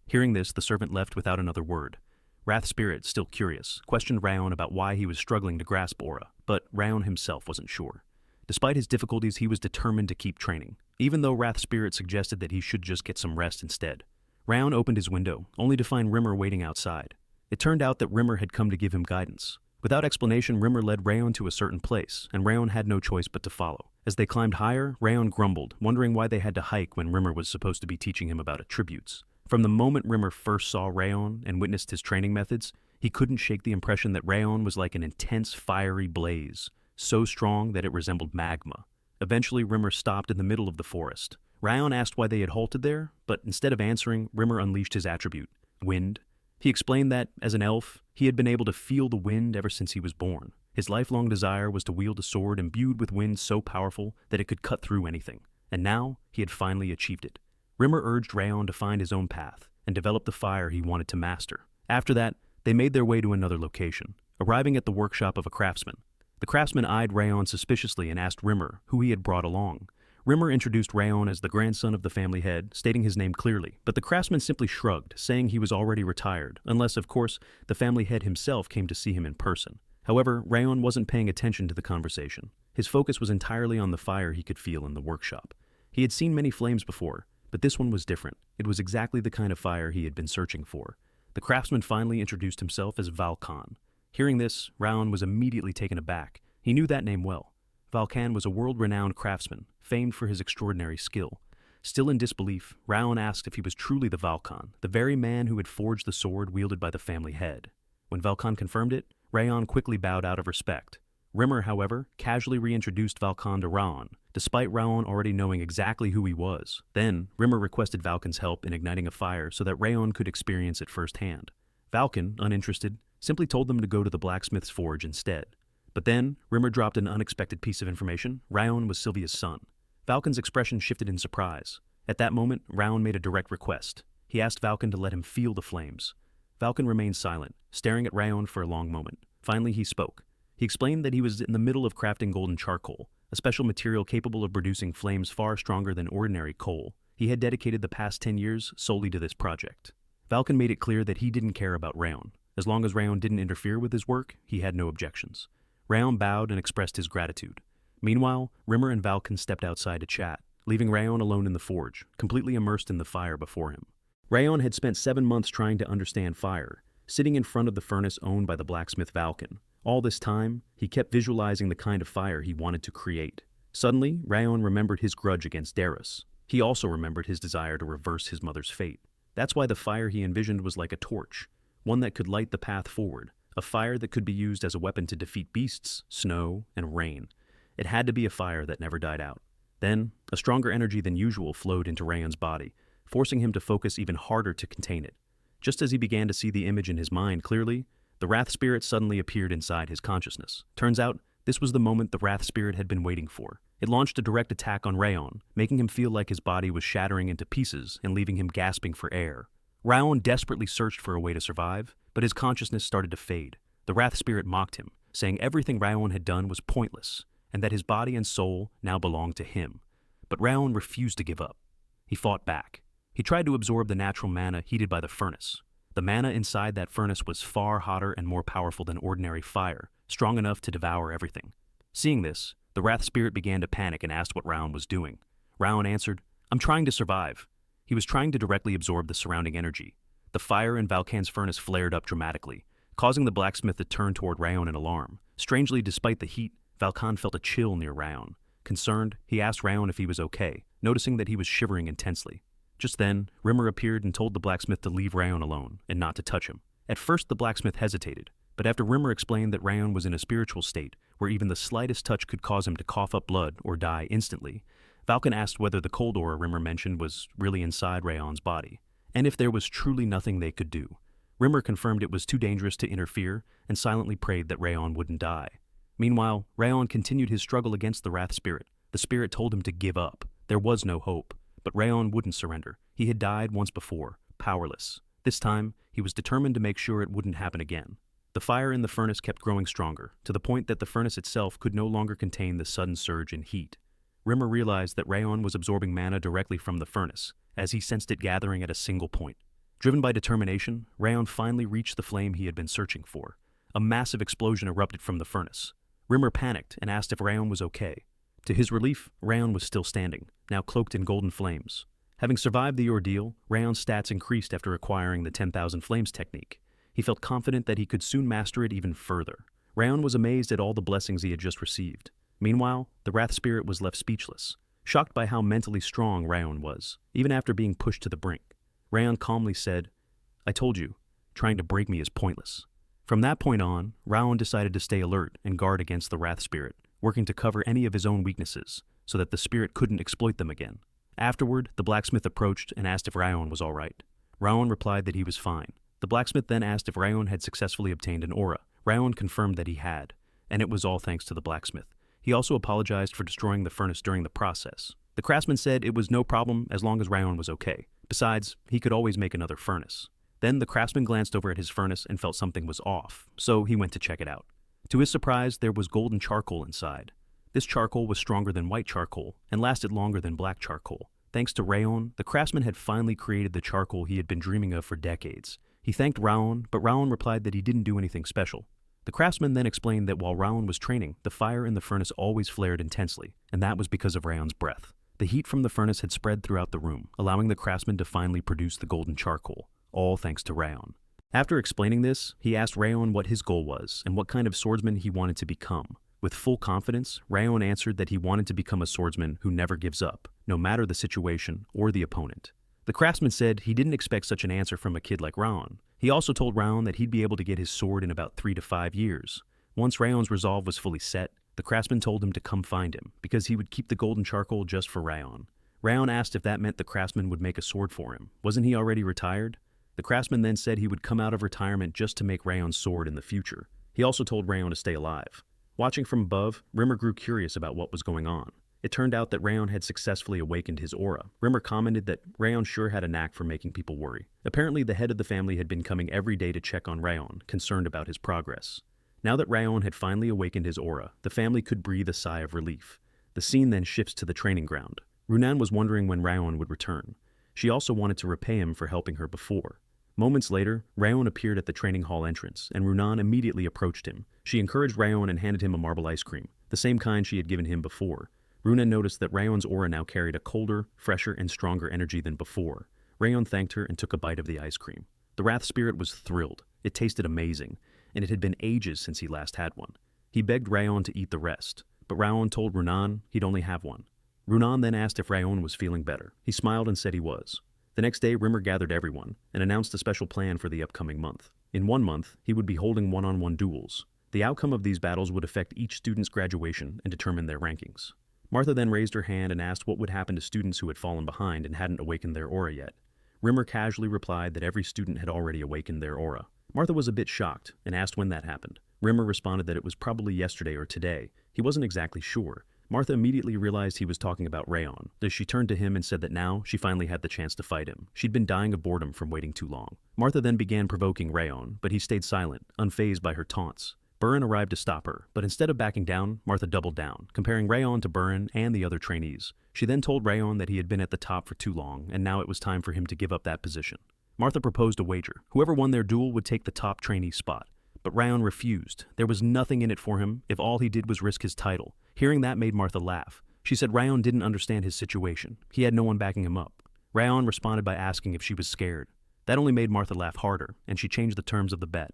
Hearing this, the servant left without another word. Wrath Spirit, still curious, questioned Raon about why he was struggling to grasp aura, but Raon himself wasn't sure. Despite his difficulties, he was determined to keep training, even though Wrath Spirit suggested that he should just get some rest instead. Raon opened his window, only to find Rimmer waiting outside. It turned out that Rimmer had come to give him guidance. Without explanation, Rimmer led Raon to a certain place, and Raon had no choice but to follow. As they climbed higher, Raon grumbled, wondering why they had to hike when Rimmer was supposed to be teaching him about attributes. From the moment Rimmer first saw Raon and witnessed his training methods, he couldn't shake the impression that Raon was like an intense fiery blaze, so strong that it resembled magma. Eventually, Rimmer stopped in the middle of the forest. Raon asked why they had halted there, but instead of answering, Rimmer unleashed his attribute, wind. He explained that, as an elf, he had been able to feel the wind ever since he was born. His lifelong desire was to wield a sword imbued with wind so powerful that it could cut through anything, and now he had finally achieved it. Rimmer urged Raon to find his own path and develop the fire he wanted to master. After that, they made their way to another location, arriving at the workshop of a craftsman. The craftsman eyed Raon suspiciously and asked Rimmer who he had brought along. Rimmer introduced Raon as the grandson of the family head, stating his name clearly, but the craftsman simply shrugged, saying he was already retired, unless, of course, the family head himself came to see him in person. However, Raon wasn't paying attention to the conversation. His focus was entirely on the fire he could feel in the workshop. He had seen many flames before, but this one was different. It was exactly the kind of fire he had been searching for. The craftsman finally introduced himself as Valkan. Hearing this, Raon was immediately taken aback. He knew that name well. Valkan was a world-renowned craftsman, famed for his extraordinary skill. Still in disbelief, Raon asked if he was truly the Valkan, the very man who had forged the sword wielded by the family head. When Valkan confirmed it, Raon quickly bowed out of respect. Rimmer, however, casually reintroduced Valkan to Raon, despite Raon already knowing exactly who he was. Then, Rimmer requested Valkan's help in igniting a fire so that Raon could experience it firsthand. Valkan, uninterested, simply told them to go to the blacksmith's forge instead. But then, Rimmer dropped an unexpected piece of information. Raon was Sylvia's son. Valkan's expression shifted in surprise. At that moment, Raon made a direct request. He asked Valkan to let him feel the flames. Valkan remained silent, staring at Raon for a long moment. Finally, he spoke. He explained that he was in the middle of crafting golden charcoal, a special material capable of producing flames far stronger than ordinary coal. He had dedicated the past 10 years solely to this project. Valkan made it clear that he didn't care about Raon. As long as Raon didn't interfere with his work, he had no objections. Raon bowed and expressed his gratitude. Meanwhile, Rimmer and Valkan stepped outside to chat, leaving Raon alone in the forge, completely immersed in the fire before him. Raon had spent 7 months trying to understand fire, sitting in front of the furnace owned by the blacksmith Valkan. All this time, he kept visualizing the kind of fire he wanted to create. Suddenly, Raon remembered his grudge against Darius. He also remembered his desire to reverse his mother's fate. That's why the fire he envisioned was like a torch, one that could light the path forward, a fire that could be used as a weapon to defeat beasts, snow, and rain. It had to be a fire that never died out. Then, a stronger energy than usual flowed into Raon's body, forcing him to focus even harder to contain it. Just as he began to see the image in his mind clearly, the Wrath Spirit suddenly appeared inside his consciousness. Turns out, this was the moment the Wrath Spirit had been waiting for. It launched a direct attack on Raon, making him feel like his body was shattering into pieces and leaving him gasping for air. Raon desperately searched for a way to survive, but his consciousness started to fade. The Wrath Spirit mocked him, saying everything Raon had done was pointless, and that his body and soul now belonged to him. But Raon refused to give up. He fought back. He tried to absorb the natural mana heated by the furnace. The mana inside that furnace was far hotter and more powerful than ordinary fire, strong enough to devour everything. Seeing this, the Wrath Spirit began to panic and asked what Raon was doing. Raon answered, "I'm trying to survive." He was trying to directly absorb the surrounding energy. The fire in Valkan's furnace flared up dramatically, causing the blacksmith to turn toward Raon in alarm. Strangely, despite the heat, Valkan felt a chill near Raon. Concerned, he asked Raon if he was okay, noticing that he was shivering intensely. Just then, Rimmer appeared and told the blacksmith to leave Raon alone and not to touch him. At first, the blacksmith hesitated, but after Rimmer explained that Raon was in a spiritual state where even the slightest touch could cause him to cough up blood or die instantly, Valkan asked whether the cold aura Rimmer mentioned was really inside Raon's body, and if there was truly nothing they could do. Rimmer confirmed it was too dangerous to interfere and silently prayed that Raon wouldn't die. Meanwhile, Raon continued his struggle against the Wrath Spirit. The spirit told him to give up. There was no hope. But Raon wouldn't surrender. He had died once before, powerless. This time, he was determined to make sure it wouldn't happen again. The fire in the furnace kept growing stronger, to the point that the furnace itself could no longer contain the sudden surge in heat. Rimmer realized that Raon was absorbing mana directly from the furnace, as he sensed it gathering at a single point. Driven by determination, Raon finally reached the flame he had been searching for. A massive explosion erupted from the furnace. Rimmer panicked and asked if Raon was okay. To his relief, Raon was still standing, now cloaked in golden flames. Having survived the ordeal, Raon's stats increased after acquiring the 10,000 Flames technique. He felt confident that he could soon master it even further. Raon was amazed at all the blessings he had just received. Meanwhile, the Wrath Spirit was left speechless, shocked by how mentally strong Raon was, even after being pushed to the brink. Raon calmly said, "I told you, trying to break me is pointless." From that point on, Raon decided to stay alert and guard against the Wrath Spirit, working to cover any of his own weaknesses, so that the spirit couldn't exploit them again. Afterward, the blacksmith approached and asked if Raon was all right. Raon replied that he was fine. The blacksmith then asked if Raon had successfully obtained an aura. Raon confirmed that he had, and it was all thanks to the blacksmith. He also apologized for destroying the furnace during the process. The craftsman said it was no problem as long as Raon was okay. Besides, he could always make another furnace. Then the craftsman glanced over at his furnace and felt something was off, so he went to check it out. To his surprise, there was golden charcoal inside. This charcoal was stronger than white charcoal and lasted longer than black charcoal. Thanks to Raon, the craftsman had finally created the charcoal he had been dreaming of for decades. He thanked Raon, but Raon replied that he didn't do anything special. The craftsman then explained that while Raon was training, the fire in the furnace always flared intensely, and that was because of Raon's breath. The heat from the furnace had spread throughout the room, allowing the craftsman to finally produce the golden charcoal, all thanks to Raon. After explaining this, he asked Raon what his goal was and what kind of swordsman he wanted to become. With full confidence, Raon answered that he wanted to become a swordsman who never gives up, no matter the situation or the opponent. The craftsman said he didn't expect such an answer from a kid like Raon. He also told Raon that he'd be able to get his sword in about 3 to 5 years. Once Raon's resolve was fully set, the craftsman told him to come find him, because he would keep the golden charcoal just for Raon. Raon asked if that meant the craftsman would make a sword for him. Wasn't he already retired? The craftsman then said he would come out of retirement just to make Raon's sword in the future. He also told Raon to stay alive. Watching from above, Rimmer grew curious about what was going on. It turned out that Raon had successfully awakened his aura. Rimmer commented that Raon sure had a knack for making people worry. Apparently, the head of the family had been coming every day to check on Raon, concerned about his progress. Now that Raon had finally awakened his aura, the family could breathe a sigh of relief. The scene then shifts to the training ground. Runan was wondering when Raon would return. She also wanted to repay him for helping her before. Moments later, Raon appeared at the training hall entrance, and Runan immediately approached him. She encouraged Raon and handed him a marble ice cream, the same kind she had given him before. Runan noticed that Raon's aura now carried a colder, fresher, and stronger energy than before. Raon thanked her and took a bite of the ice cream. The Wrath Spirit was thrilled. It tasted amazing, and it had been ages since he last had one. He begged Raon to eat the rest, but Raon told Runan he'd only have one. Runan then asked if Raon was feeling better. He smiled and said he was. The next day, Rimmer gathered everyone and announced a special plan for the upcoming month. In 1 month, he would be holding one-on-one duels. The outcome of these battles would affect each student's graduation and determine their rankings. Martha then raised her hand and asked what would happen to students who had fallen behind and hadn't awakened their aura yet. Rimmer casually replied that every student had already awakened their aura. Martha was a bit shocked and asked when that happened. Rimmer responded that it was probably yesterday or today. He wasn't exactly sure. Martha immediately realized he was talking about Raon, as she turned to him and said that now she finally had the chance to fight him. She'd been dying of boredom from waiting too long. Martha then began provoking Raon, but he stayed silent, unfazed by her taunts. Burin arrived to stop her, but instead of backing down, Martha doubled down, comparing Raon to Burin and the other trainees. She then told Raon that he had been at the top for too long, and now it was time for him to give up that position. Martha proposed a wager. Whoever won their duel would take the top trainee spot. But Raon refused. There was nothing in it for him if all he did was risk his title. Hearing that made Martha laugh. She said Raon didn't understand his situation. He had no one backing him up. Raon responded by asking if she was scared. That only made Martha laugh harder, and she changed the terms of the bet.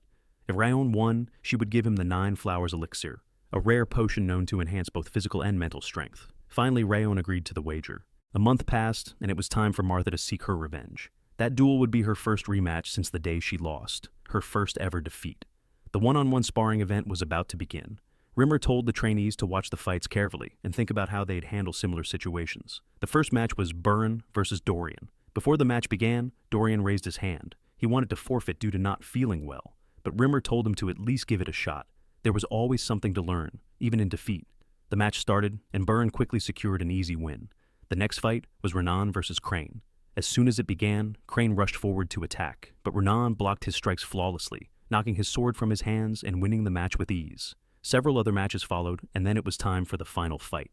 If Raon won, she would give him the 9 Flowers Elixir, a rare potion known to enhance both physical and mental strength. Finally, Raon agreed to the wager. A month passed, and it was time for Martha to seek her revenge. That duel would be her first rematch since the day she lost, her first ever defeat. The one-on-one sparring event was about to begin. Rimmer told the trainees to watch the fights carefully and think about how they'd handle similar situations. The first match was Burin versus Dorian. Before the match began, Dorian raised his hand. He wanted to forfeit due to not feeling well, but Rimmer told him to at least give it a shot. There was always something to learn, even in defeat. The match started, and Burin quickly secured an easy win. The next fight was Renan versus Crane. As soon as it began, Crane rushed forward to attack, but Renan blocked his strikes flawlessly, knocking his sword from his hands and winning the match with ease. Several other matches followed, and then it was time for the final fight.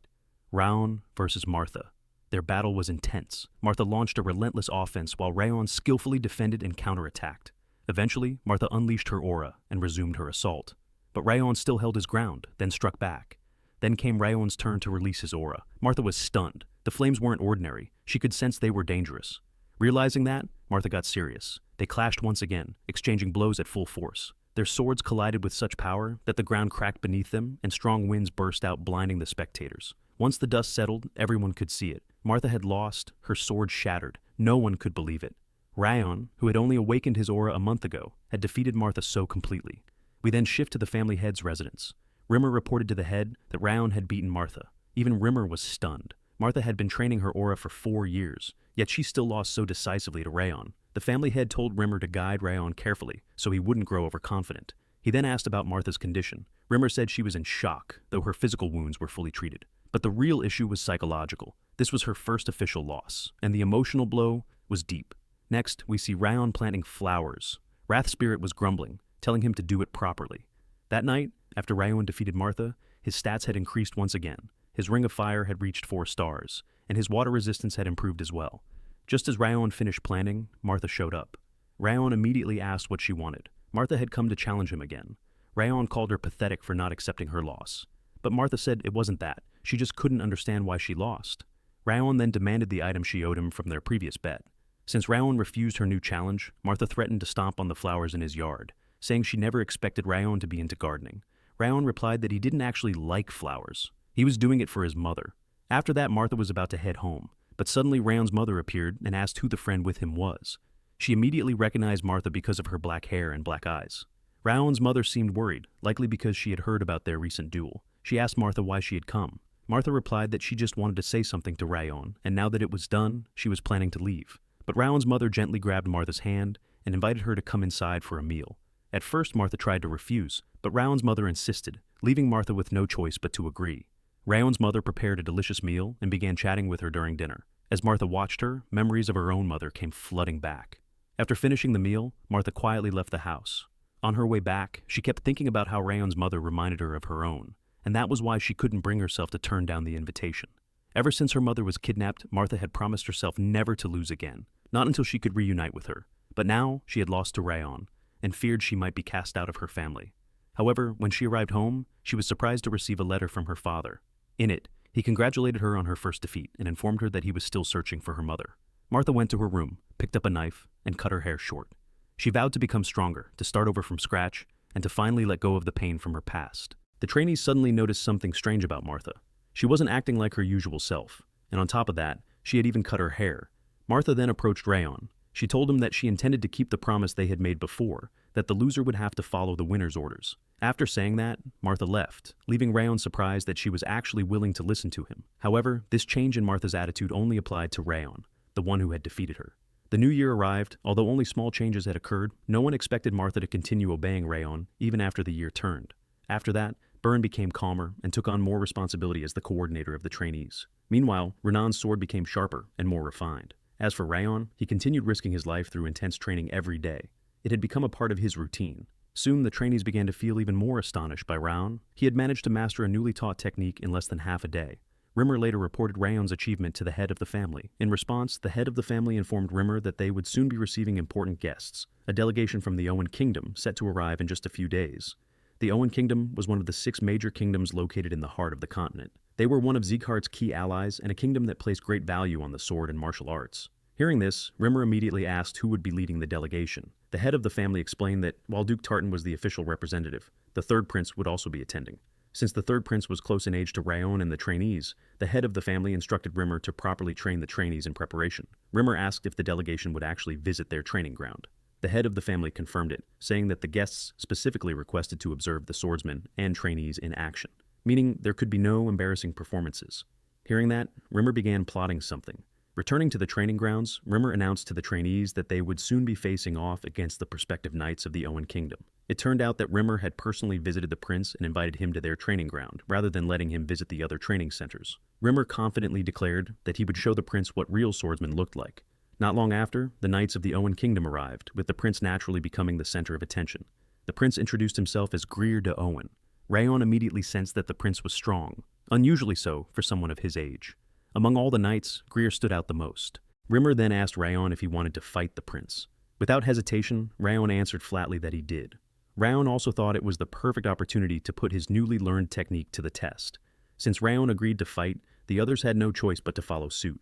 Raon versus Martha. Their battle was intense. Martha launched a relentless offense while Raon skillfully defended and counterattacked. Eventually, Martha unleashed her aura and resumed her assault. But Raon still held his ground, then struck back. Then came Raon's turn to release his aura. Martha was stunned. The flames weren't ordinary. She could sense they were dangerous. Realizing that, Martha got serious. They clashed once again, exchanging blows at full force. Their swords collided with such power that the ground cracked beneath them and strong winds burst out, blinding the spectators. Once the dust settled, everyone could see it. Martha had lost, her sword shattered. No one could believe it. Raon, who had only awakened his aura a month ago, had defeated Martha so completely. We then shift to the family head's residence. Rimmer reported to the head that Raon had beaten Martha. Even Rimmer was stunned. Martha had been training her aura for 4 years, yet she still lost so decisively to Raon. The family head told Rimmer to guide Raon carefully so he wouldn't grow overconfident. He then asked about Martha's condition. Rimmer said she was in shock, though her physical wounds were fully treated. But the real issue was psychological. This was her first official loss, and the emotional blow was deep. Next, we see Raon planting flowers. Wrath Spirit was grumbling, telling him to do it properly. That night, after Raon defeated Martha, his stats had increased once again. His Ring of Fire had reached 4 stars, and his water resistance had improved as well. Just as Raon finished planning, Martha showed up. Raon immediately asked what she wanted. Martha had come to challenge him again. Raon called her pathetic for not accepting her loss. But Martha said it wasn't that. She just couldn't understand why she lost. Raon then demanded the item she owed him from their previous bet. Since Raon refused her new challenge, Martha threatened to stomp on the flowers in his yard, saying she never expected Raon to be into gardening. Raon replied that he didn't actually like flowers. He was doing it for his mother. After that, Martha was about to head home, but suddenly Raon's mother appeared and asked who the friend with him was. She immediately recognized Martha because of her black hair and black eyes. Raon's mother seemed worried, likely because she had heard about their recent duel. She asked Martha why she had come. Martha replied that she just wanted to say something to Raon, and now that it was done, she was planning to leave. But Raon's mother gently grabbed Martha's hand and invited her to come inside for a meal. At first, Martha tried to refuse, but Raon's mother insisted, leaving Martha with no choice but to agree. Raon's mother prepared a delicious meal and began chatting with her during dinner. As Martha watched her, memories of her own mother came flooding back. After finishing the meal, Martha quietly left the house. On her way back, she kept thinking about how Raon's mother reminded her of her own, and that was why she couldn't bring herself to turn down the invitation. Ever since her mother was kidnapped, Martha had promised herself never to lose again, not until she could reunite with her. But now she had lost to Raon, and feared she might be cast out of her family. However, when she arrived home, she was surprised to receive a letter from her father. In it, he congratulated her on her first defeat and informed her that he was still searching for her mother. Martha went to her room, picked up a knife, and cut her hair short. She vowed to become stronger, to start over from scratch, and to finally let go of the pain from her past. The trainees suddenly noticed something strange about Martha. She wasn't acting like her usual self, and on top of that, she had even cut her hair. Martha then approached Raon. She told him that she intended to keep the promise they had made before, that the loser would have to follow the winner's orders. After saying that, Martha left, leaving Raon surprised that she was actually willing to listen to him. However, this change in Martha's attitude only applied to Raon, the one who had defeated her. The new year arrived. Although only small changes had occurred, no one expected Martha to continue obeying Raon even after the year turned. After that, Byrne became calmer and took on more responsibility as the coordinator of the trainees. Meanwhile, Renan's sword became sharper and more refined. As for Raon, he continued risking his life through intense training every day. It had become a part of his routine. Soon, the trainees began to feel even more astonished by Raon. He had managed to master a newly taught technique in less than half a day. Rimmer later reported Raon's achievement to the head of the family. In response, the head of the family informed Rimmer that they would soon be receiving important guests, a delegation from the Owen Kingdom set to arrive in just a few days. The Owen Kingdom was one of the 6 major kingdoms located in the heart of the continent. They were one of Zieghart's key allies and a kingdom that placed great value on the sword and martial arts. Hearing this, Rimmer immediately asked who would be leading the delegation. The head of the family explained that while Duke Tartan was the official representative, the third prince would also be attending. Since the third prince was close in age to Raon and the trainees, the head of the family instructed Rimmer to properly train the trainees in preparation. Rimmer asked if the delegation would actually visit their training ground. The head of the family confirmed it, saying that the guests specifically requested to observe the swordsmen and trainees in action, meaning there could be no embarrassing performances. Hearing that, Rimmer began plotting something. Returning to the training grounds, Rimmer announced to the trainees that they would soon be facing off against the prospective knights of the Owen Kingdom. It turned out that Rimmer had personally visited the prince and invited him to their training ground, rather than letting him visit the other training centers. Rimmer confidently declared that he would show the prince what real swordsmen looked like. Not long after, the knights of the Owen Kingdom arrived, with the prince naturally becoming the center of attention. The prince introduced himself as Greer de Owen. Raon immediately sensed that the prince was strong, unusually so for someone of his age. Among all the knights, Greer stood out the most. Rimmer then asked Raon if he wanted to fight the prince. Without hesitation, Raon answered flatly that he did. Raon also thought it was the perfect opportunity to put his newly learned technique to the test. Since Raon agreed to fight, the others had no choice but to follow suit,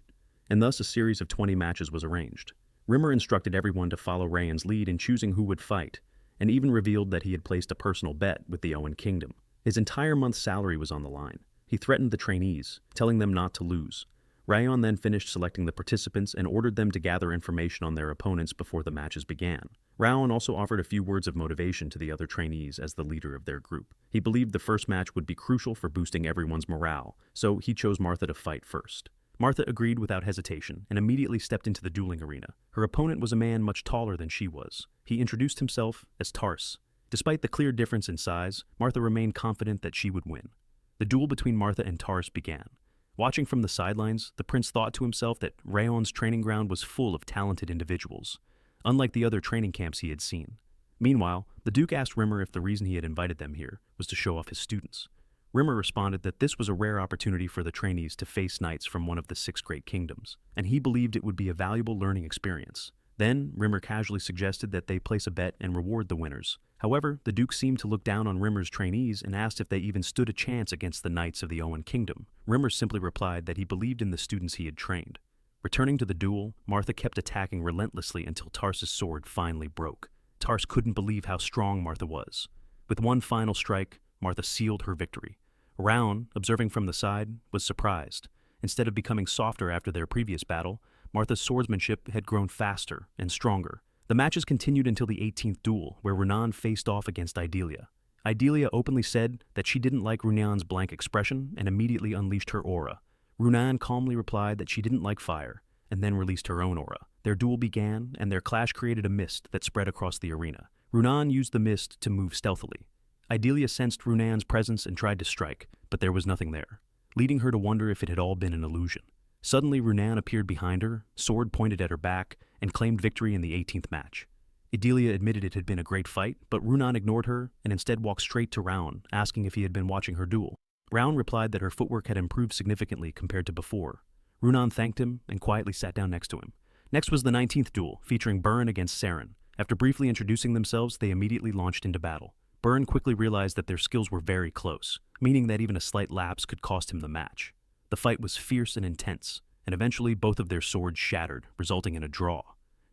and thus a series of 20 matches was arranged. Rimmer instructed everyone to follow Raon's lead in choosing who would fight, and even revealed that he had placed a personal bet with the Owen Kingdom. His entire month's salary was on the line. He threatened the trainees, telling them not to lose. Raon then finished selecting the participants and ordered them to gather information on their opponents before the matches began. Raon also offered a few words of motivation to the other trainees as the leader of their group. He believed the first match would be crucial for boosting everyone's morale, so he chose Martha to fight first. Martha agreed without hesitation and immediately stepped into the dueling arena. Her opponent was a man much taller than she was. He introduced himself as Tars. Despite the clear difference in size, Martha remained confident that she would win. The duel between Martha and Tars began. Watching from the sidelines, the prince thought to himself that Raon's training ground was full of talented individuals, unlike the other training camps he had seen. Meanwhile, the Duke asked Rimmer if the reason he had invited them here was to show off his students. Rimmer responded that this was a rare opportunity for the trainees to face knights from one of the 6 great kingdoms, and he believed it would be a valuable learning experience. Then, Rimmer casually suggested that they place a bet and reward the winners. However, the Duke seemed to look down on Rimmer's trainees and asked if they even stood a chance against the knights of the Owen Kingdom. Rimmer simply replied that he believed in the students he had trained. Returning to the duel, Martha kept attacking relentlessly until Tars's sword finally broke. Tars couldn't believe how strong Martha was. With one final strike, Martha sealed her victory. Raon, observing from the side, was surprised. Instead of becoming softer after their previous battle, Martha's swordsmanship had grown faster and stronger. The matches continued until the 18th duel, where Renan faced off against Idalia. Idalia openly said that she didn't like Runan's blank expression and immediately unleashed her aura. Runan calmly replied that she didn't like fire, and then released her own aura. Their duel began, and their clash created a mist that spread across the arena. Runan used the mist to move stealthily. Idalia sensed Runan's presence and tried to strike, but there was nothing there, leading her to wonder if it had all been an illusion. Suddenly, Runan appeared behind her, sword pointed at her back, and claimed victory in the 18th match. Idalia admitted it had been a great fight, but Runan ignored her and instead walked straight to Raon, asking if he had been watching her duel. Raon replied that her footwork had improved significantly compared to before. Runan thanked him and quietly sat down next to him. Next was the 19th duel, featuring Byrne against Saren. After briefly introducing themselves, they immediately launched into battle. Byrne quickly realized that their skills were very close, meaning that even a slight lapse could cost him the match. The fight was fierce and intense, and eventually both of their swords shattered, resulting in a draw.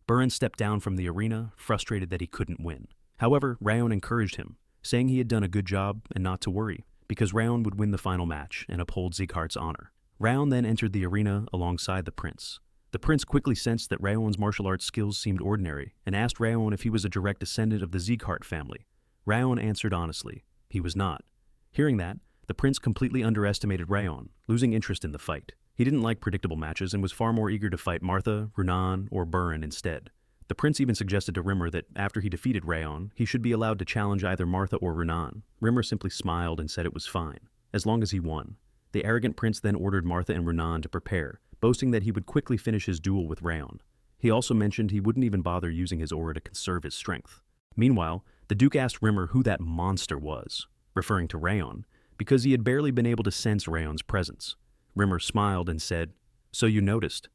Byrne stepped down from the arena, frustrated that he couldn't win. However, Raon encouraged him, saying he had done a good job and not to worry, because Raon would win the final match and uphold Zieghart's honor. Raon then entered the arena alongside the prince. The prince quickly sensed that Raon's martial arts skills seemed ordinary and asked Raon if he was a direct descendant of the Zieghart family. Raon answered honestly, he was not. Hearing that, the prince completely underestimated Raon, losing interest in the fight. He didn't like predictable matches and was far more eager to fight Martha, Renan, or Burin instead. The prince even suggested to Rimmer that after he defeated Raon, he should be allowed to challenge either Martha or Renan. Rimmer simply smiled and said it was fine, as long as he won. The arrogant prince then ordered Martha and Renan to prepare, boasting that he would quickly finish his duel with Raon. He also mentioned he wouldn't even bother using his aura to conserve his strength. Meanwhile, the Duke asked Rimmer who that monster was, referring to Raon, because he had barely been able to sense Raon's presence. Rimmer smiled and said, "So you noticed,"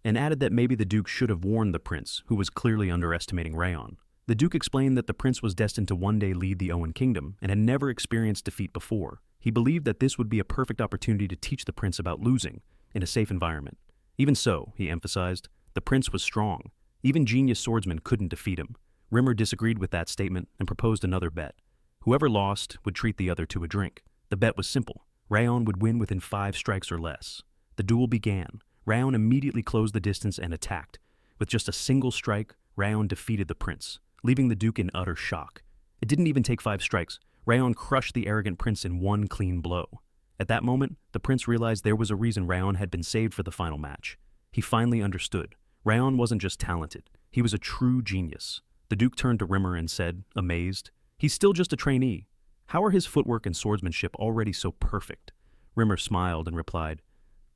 and added that maybe the Duke should have warned the prince, who was clearly underestimating Raon. The Duke explained that the prince was destined to one day lead the Owen kingdom and had never experienced defeat before. He believed that this would be a perfect opportunity to teach the prince about losing in a safe environment. Even so, he emphasized, the prince was strong. Even genius swordsmen couldn't defeat him. Rimmer disagreed with that statement and proposed another bet. Whoever lost would treat the other to a drink. The bet was simple. Raon would win within 5 strikes or less. The duel began. Raon immediately closed the distance and attacked. With just a single strike, Raon defeated the prince, leaving the Duke in utter shock. It didn't even take 5 strikes. Raon crushed the arrogant prince in one clean blow. At that moment, the prince realized there was a reason Raon had been saved for the final match. He finally understood. Raon wasn't just talented. He was a true genius. The Duke turned to Rimmer and said, amazed, "He's still just a trainee. How are his footwork and swordsmanship already so perfect?" Rimmer smiled and replied,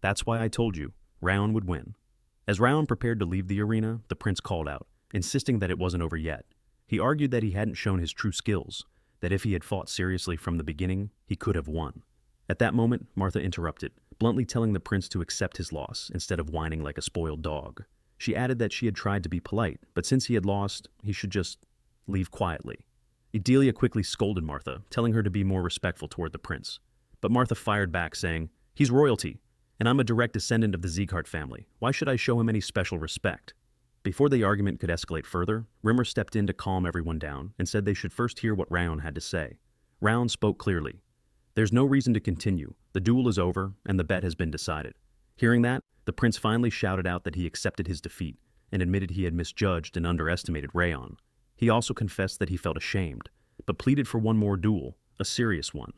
"That's why I told you, Raon would win." As Raon prepared to leave the arena, the prince called out, insisting that it wasn't over yet. He argued that he hadn't shown his true skills, that if he had fought seriously from the beginning, he could have won. At that moment, Martha interrupted, bluntly telling the prince to accept his loss instead of whining like a spoiled dog. She added that she had tried to be polite, but since he had lost, he should just leave quietly. Delia quickly scolded Martha, telling her to be more respectful toward the prince. But Martha fired back, saying, "He's royalty, and I'm a direct descendant of the Zieghart family. Why should I show him any special respect?" Before the argument could escalate further, Rimmer stepped in to calm everyone down and said they should first hear what Raon had to say. Raon spoke clearly. "There's no reason to continue. The duel is over, and the bet has been decided." Hearing that, the prince finally shouted out that he accepted his defeat and admitted he had misjudged and underestimated Raon. He also confessed that he felt ashamed, but pleaded for one more duel, a serious one,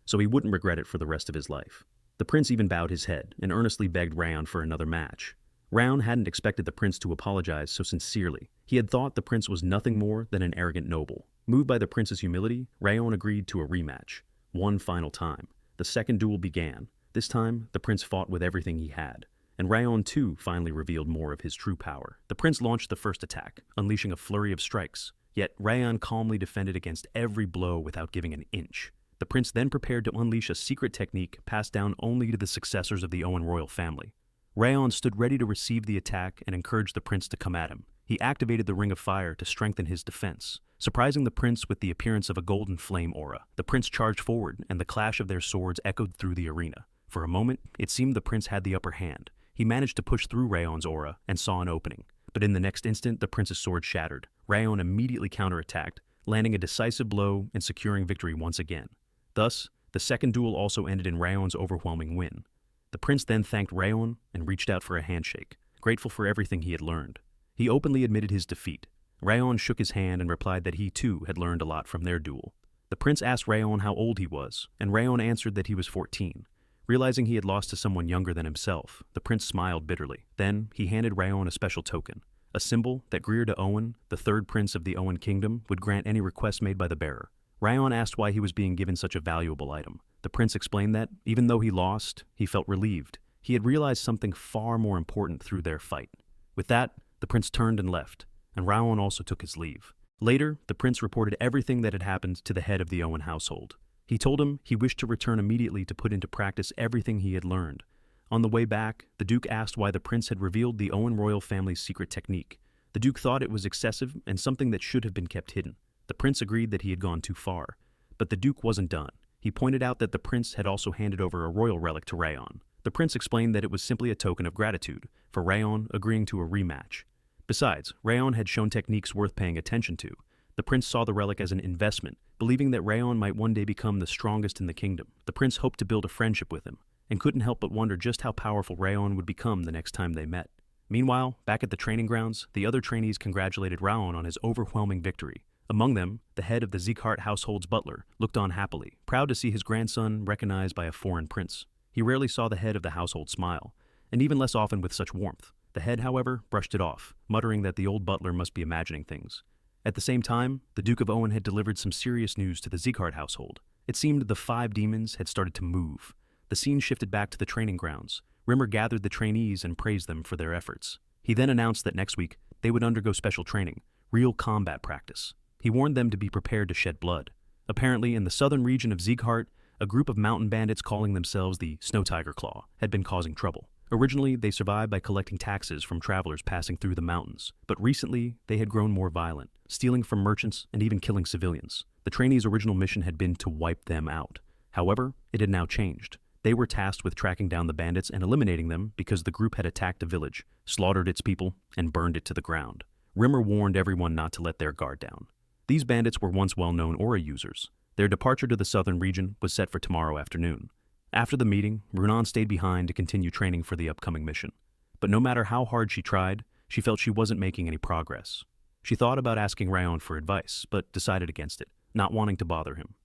so he wouldn't regret it for the rest of his life. The prince even bowed his head and earnestly begged Raon for another match. Raon hadn't expected the prince to apologize so sincerely. He had thought the prince was nothing more than an arrogant noble. Moved by the prince's humility, Raon agreed to a rematch. One final time. The second duel began. This time, the prince fought with everything he had. And Raon too finally revealed more of his true power. The prince launched the first attack, unleashing a flurry of strikes. Yet Raon calmly defended against every blow without giving an inch. The prince then prepared to unleash a secret technique passed down only to the successors of the Owen royal family. Raon stood ready to receive the attack and encouraged the prince to come at him. He activated the Ring of Fire to strengthen his defense, surprising the prince with the appearance of a golden flame aura. The prince charged forward, and the clash of their swords echoed through the arena. For a moment, it seemed the prince had the upper hand. He managed to push through Raon's aura and saw an opening. But in the next instant, the prince's sword shattered. Raon immediately counterattacked, landing a decisive blow and securing victory once again. Thus, the second duel also ended in Raon's overwhelming win. The prince then thanked Raon and reached out for a handshake, grateful for everything he had learned. He openly admitted his defeat. Raon shook his hand and replied that he too had learned a lot from their duel. The prince asked Raon how old he was, and Raon answered that he was 14. Realizing he had lost to someone younger than himself, the prince smiled bitterly. Then, he handed Raon a special token, a symbol that Greer de Owen, the third prince of the Owen kingdom, would grant any request made by the bearer. Raon asked why he was being given such a valuable item. The prince explained that, even though he lost, he felt relieved. He had realized something far more important through their fight. With that, the prince turned and left, and Raon also took his leave. Later, the prince reported everything that had happened to the head of the Owen household. He told him he wished to return immediately to put into practice everything he had learned. On the way back, the Duke asked why the prince had revealed the Owen royal family's secret technique. The Duke thought it was excessive and something that should have been kept hidden. The prince agreed that he had gone too far, but the Duke wasn't done. He pointed out that the prince had also handed over a royal relic to Raon. The prince explained that it was simply a token of gratitude for Raon agreeing to a rematch. Besides, Raon had shown techniques worth paying attention to. The prince saw the relic as an investment, believing that Raon might one day become the strongest in the kingdom. The prince hoped to build a friendship with him, and couldn't help but wonder just how powerful Raon would become the next time they met. Meanwhile, back at the training grounds, the other trainees congratulated Raon on his overwhelming victory. Among them, the head of the Zieghart household's butler looked on happily, proud to see his grandson recognized by a foreign prince. He rarely saw the head of the household smile, and even less often with such warmth. The head, however, brushed it off, muttering that the old butler must be imagining things. At the same time, the Duke of Owen had delivered some serious news to the Zieghart household. It seemed the 5 demons had started to move. The scene shifted back to the training grounds. Rimmer gathered the trainees and praised them for their efforts. He then announced that next week, they would undergo special training, real combat practice. He warned them to be prepared to shed blood. Apparently, in the southern region of Zieghart, a group of mountain bandits calling themselves the Snow Tiger Claw had been causing trouble. Originally, they survived by collecting taxes from travelers passing through the mountains, but recently, they had grown more violent, stealing from merchants and even killing civilians. The trainees' original mission had been to wipe them out. However, it had now changed. They were tasked with tracking down the bandits and eliminating them because the group had attacked a village, slaughtered its people, and burned it to the ground. Rimmer warned everyone not to let their guard down. These bandits were once well-known aura users. Their departure to the southern region was set for tomorrow afternoon. After the meeting, Raon stayed behind to continue training for the upcoming mission. But no matter how hard she tried, she felt she wasn't making any progress. She thought about asking Raon for advice, but decided against it, not wanting to bother him.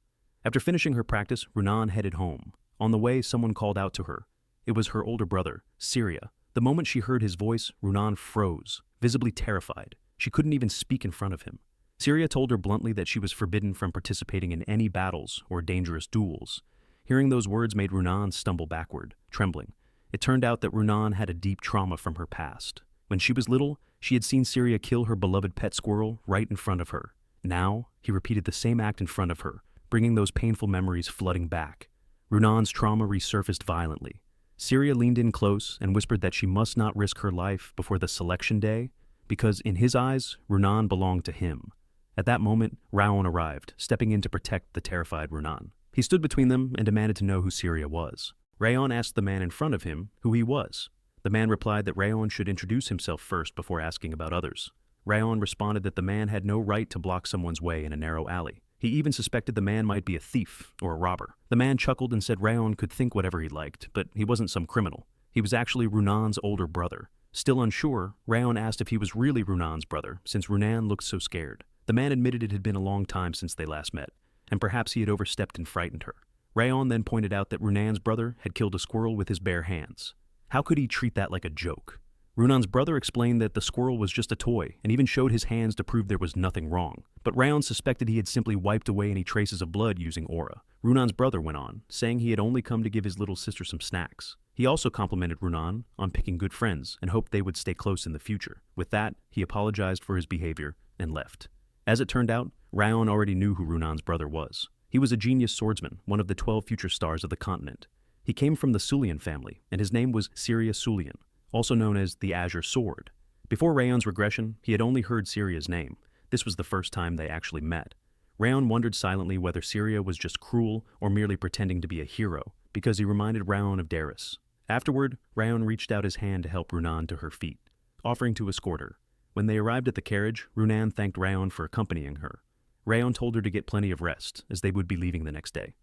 After finishing her practice, Raon headed home. On the way, someone called out to her. It was her older brother, Syria. The moment she heard his voice, Raon froze, visibly terrified. She couldn't even speak in front of him. Syria told her bluntly that she was forbidden from participating in any battles or dangerous duels. Hearing those words made Raon stumble backward, trembling. It turned out that Raon had a deep trauma from her past. When she was little, she had seen Syria kill her beloved pet squirrel right in front of her. Now, he repeated the same act in front of her, bringing those painful memories flooding back. Raon's trauma resurfaced violently. Syria leaned in close and whispered that she must not risk her life before the selection day, because in his eyes, Raon belonged to him. At that moment, Raon arrived, stepping in to protect the terrified Raon. He stood between them and demanded to know who Syria was. Raon asked the man in front of him who he was. The man replied that Raon should introduce himself first before asking about others. Raon responded that the man had no right to block someone's way in a narrow alley. He even suspected the man might be a thief or a robber. The man chuckled and said Raon could think whatever he liked, but he wasn't some criminal. He was actually Raon's older brother. Still unsure, Raon asked if he was really Raon's brother, since Raon looked so scared. The man admitted it had been a long time since they last met, and perhaps he had overstepped and frightened her. Raon then pointed out that Raon's brother had killed a squirrel with his bare hands. How could he treat that like a joke? Raon's brother explained that the squirrel was just a toy, and even showed his hands to prove there was nothing wrong. But Raon suspected he had simply wiped away any traces of blood using aura. Raon's brother went on, saying he had only come to give his little sister some snacks. He also complimented Raon on picking good friends and hoped they would stay close in the future. With that, he apologized for his behavior and left. As it turned out, Raon already knew who Raon's brother was. He was a genius swordsman, one of the 12 future stars of the continent. He came from the Sulian family, and his name was Syria Sulian, also known as the Azure Sword. Before Raon's regression, he had only heard Syria's name. This was the first time they actually met. Raon wondered silently whether Syria was just cruel or merely pretending to be a hero, because he reminded Raon of Darius. Afterward, Raon reached out his hand to help Raon to her feet, offering to escort her. When they arrived at the carriage, Raon thanked Raon for accompanying her. Raon told her to get plenty of rest, as they would be leaving the next day.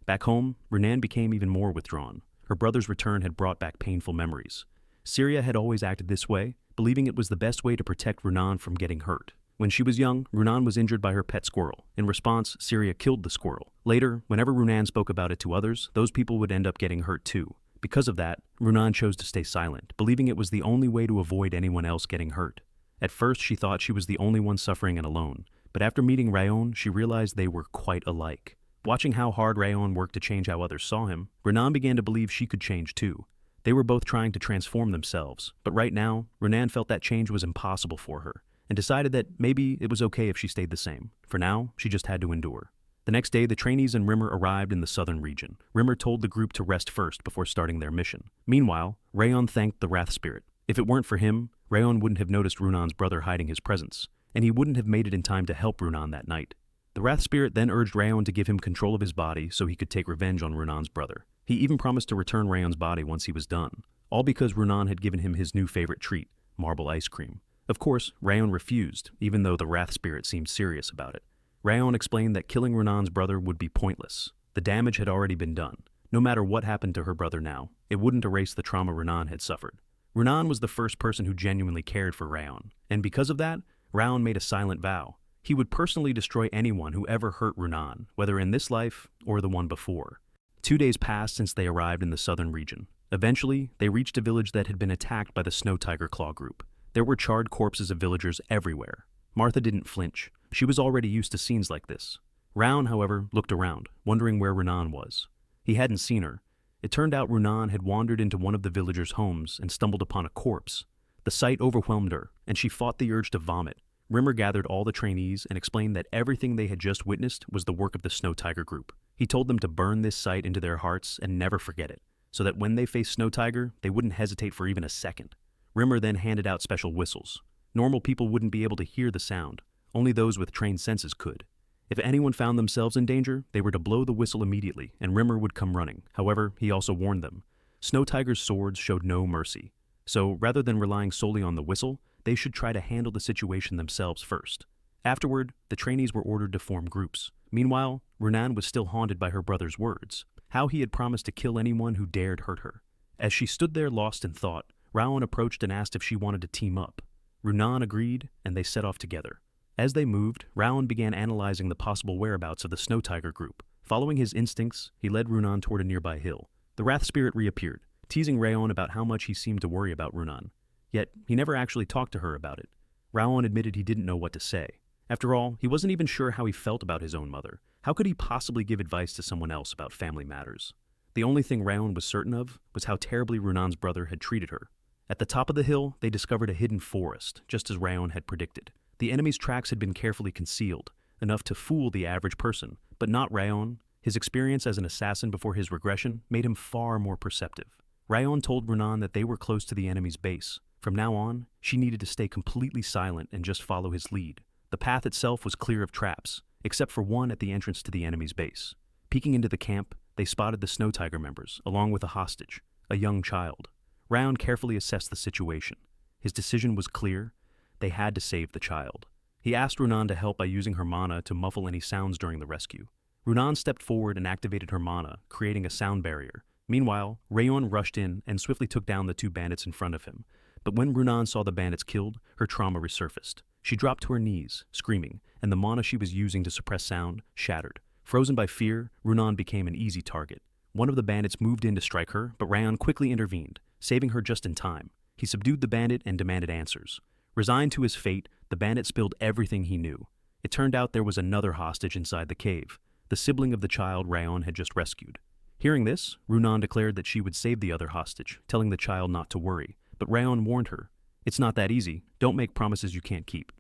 Back home, Raon became even more withdrawn. Her brother's return had brought back painful memories. Syria had always acted this way, believing it was the best way to protect Raon from getting hurt. When she was young, Raon was injured by her pet squirrel. In response, Syria killed the squirrel. Later, whenever Raon spoke about it to others, those people would end up getting hurt too. Because of that, Raon chose to stay silent, believing it was the only way to avoid anyone else getting hurt. At first, she thought she was the only one suffering and alone, but after meeting Raon, she realized they were quite alike. Watching how hard Raon worked to change how others saw him, Raon began to believe she could change too. They were both trying to transform themselves, but right now, Raon felt that change was impossible for her, and decided that maybe it was okay if she stayed the same. For now, she just had to endure. The next day, the trainees and Rimmer arrived in the southern region. Rimmer told the group to rest first before starting their mission. Meanwhile, Raon thanked the Wrath Spirit. If it weren't for him, Raon wouldn't have noticed Raon's brother hiding his presence, and he wouldn't have made it in time to help Raon that night. The Wrath Spirit then urged Raon to give him control of his body so he could take revenge on Raon's brother. He even promised to return Raon's body once he was done, all because Raon had given him his new favorite treat, marble ice cream. Of course, Raon refused, even though the Wrath Spirit seemed serious about it. Raon explained that killing Raon's brother would be pointless. The damage had already been done. No matter what happened to her brother now, it wouldn't erase the trauma Raon had suffered. Raon was the first person who genuinely cared for Raon, and because of that, Raon made a silent vow. He would personally destroy anyone who ever hurt Raon, whether in this life or the one before. 2 days passed since they arrived in the southern region. Eventually, they reached a village that had been attacked by the Snow Tiger Claw group. There were charred corpses of villagers everywhere. Martha didn't flinch. She was already used to scenes like this. Raon, however, looked around, wondering where Raon was. He hadn't seen her. It turned out Raon had wandered into one of the villagers' homes and stumbled upon a corpse. The sight overwhelmed her, and she fought the urge to vomit. Rimmer gathered all the trainees and explained that everything they had just witnessed was the work of the Snow Tiger group. He told them to burn this sight into their hearts and never forget it, so that when they faced Snow Tiger, they wouldn't hesitate for even a second. Rimmer then handed out special whistles. Normal people wouldn't be able to hear the sound. Only those with trained senses could. If anyone found themselves in danger, they were to blow the whistle immediately, and Rimmer would come running. However, he also warned them. Snow Tiger's swords showed no mercy. So, rather than relying solely on the whistle, they should try to handle the situation themselves first. Afterward, the trainees were ordered to form groups. Meanwhile, Raon was still haunted by her brother's words, how he had promised to kill anyone who dared hurt her. As she stood there lost in thought, Raon approached and asked if she wanted to team up. Raon agreed, and they set off together. As they moved, Raon began analyzing the possible whereabouts of the Snow Tiger group. Following his instincts, he led Raon toward a nearby hill. The Wrath Spirit reappeared, teasing Raon about how much he seemed to worry about Raon. Yet, he never actually talked to her about it. Raon admitted he didn't know what to say. After all, he wasn't even sure how he felt about his own mother. How could he possibly give advice to someone else about family matters? The only thing Raon was certain of was how terribly Raon's brother had treated her. At the top of the hill, they discovered a hidden forest, just as Raon had predicted. The enemy's tracks had been carefully concealed, enough to fool the average person, but not Raon. His experience as an assassin before his regression made him far more perceptive. Raon told Raon that they were close to the enemy's base. From now on, she needed to stay completely silent and just follow his lead. The path itself was clear of traps, except for one at the entrance to the enemy's base. Peeking into the camp, they spotted the Snow Tiger members, along with a hostage, a young child. Raon carefully assessed the situation. His decision was clear. They had to save the child. He asked Raon to help by using her mana to muffle any sounds during the rescue. Raon stepped forward and activated her mana, creating a sound barrier. Meanwhile, Raon rushed in and swiftly took down the two bandits in front of him. But when Raon saw the bandits killed, her trauma resurfaced. She dropped to her knees, screaming, and the mana she was using to suppress sound shattered. Frozen by fear, Raon became an easy target. One of the bandits moved in to strike her, but Raon quickly intervened, saving her just in time. He subdued the bandit and demanded answers. Resigned to his fate, the bandit spilled everything he knew. It turned out there was another hostage inside the cave, the sibling of the child Raon had just rescued. Hearing this, Raon declared that she would save the other hostage, telling the child not to worry. But Raon warned her, "It's not that easy. Don't make promises you can't keep."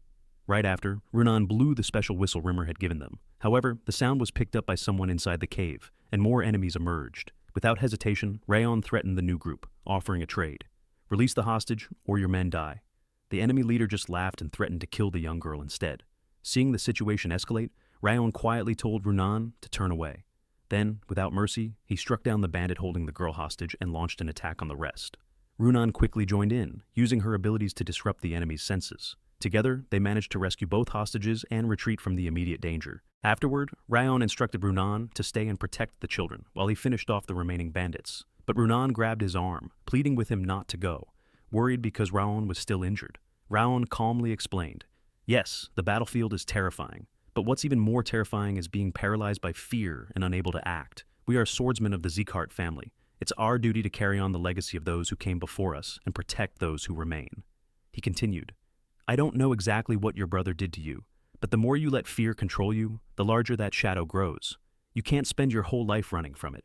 Right after, Raon blew the special whistle Rimmer had given them. However, the sound was picked up by someone inside the cave, and more enemies emerged. Without hesitation, Raon threatened the new group, offering a trade. "Release the hostage, or your men die." The enemy leader just laughed and threatened to kill the young girl instead. Seeing the situation escalate, Raon quietly told Raon to turn away. Then, without mercy, he struck down the bandit holding the girl hostage and launched an attack on the rest. Raon quickly joined in, using her abilities to disrupt the enemy's senses. Together, they managed to rescue both hostages and retreat from the immediate danger. Afterward, Raon instructed Raon to stay and protect the children, while he finished off the remaining bandits. But Raon grabbed his arm, pleading with him not to go, worried because Raon was still injured. Raon calmly explained, "Yes, the battlefield is terrifying, but what's even more terrifying is being paralyzed by fear and unable to act. We are swordsmen of the Zieghart family. It's our duty to carry on the legacy of those who came before us and protect those who remain." He continued, "I don't know exactly what your brother did to you, but the more you let fear control you, the larger that shadow grows. You can't spend your whole life running from it.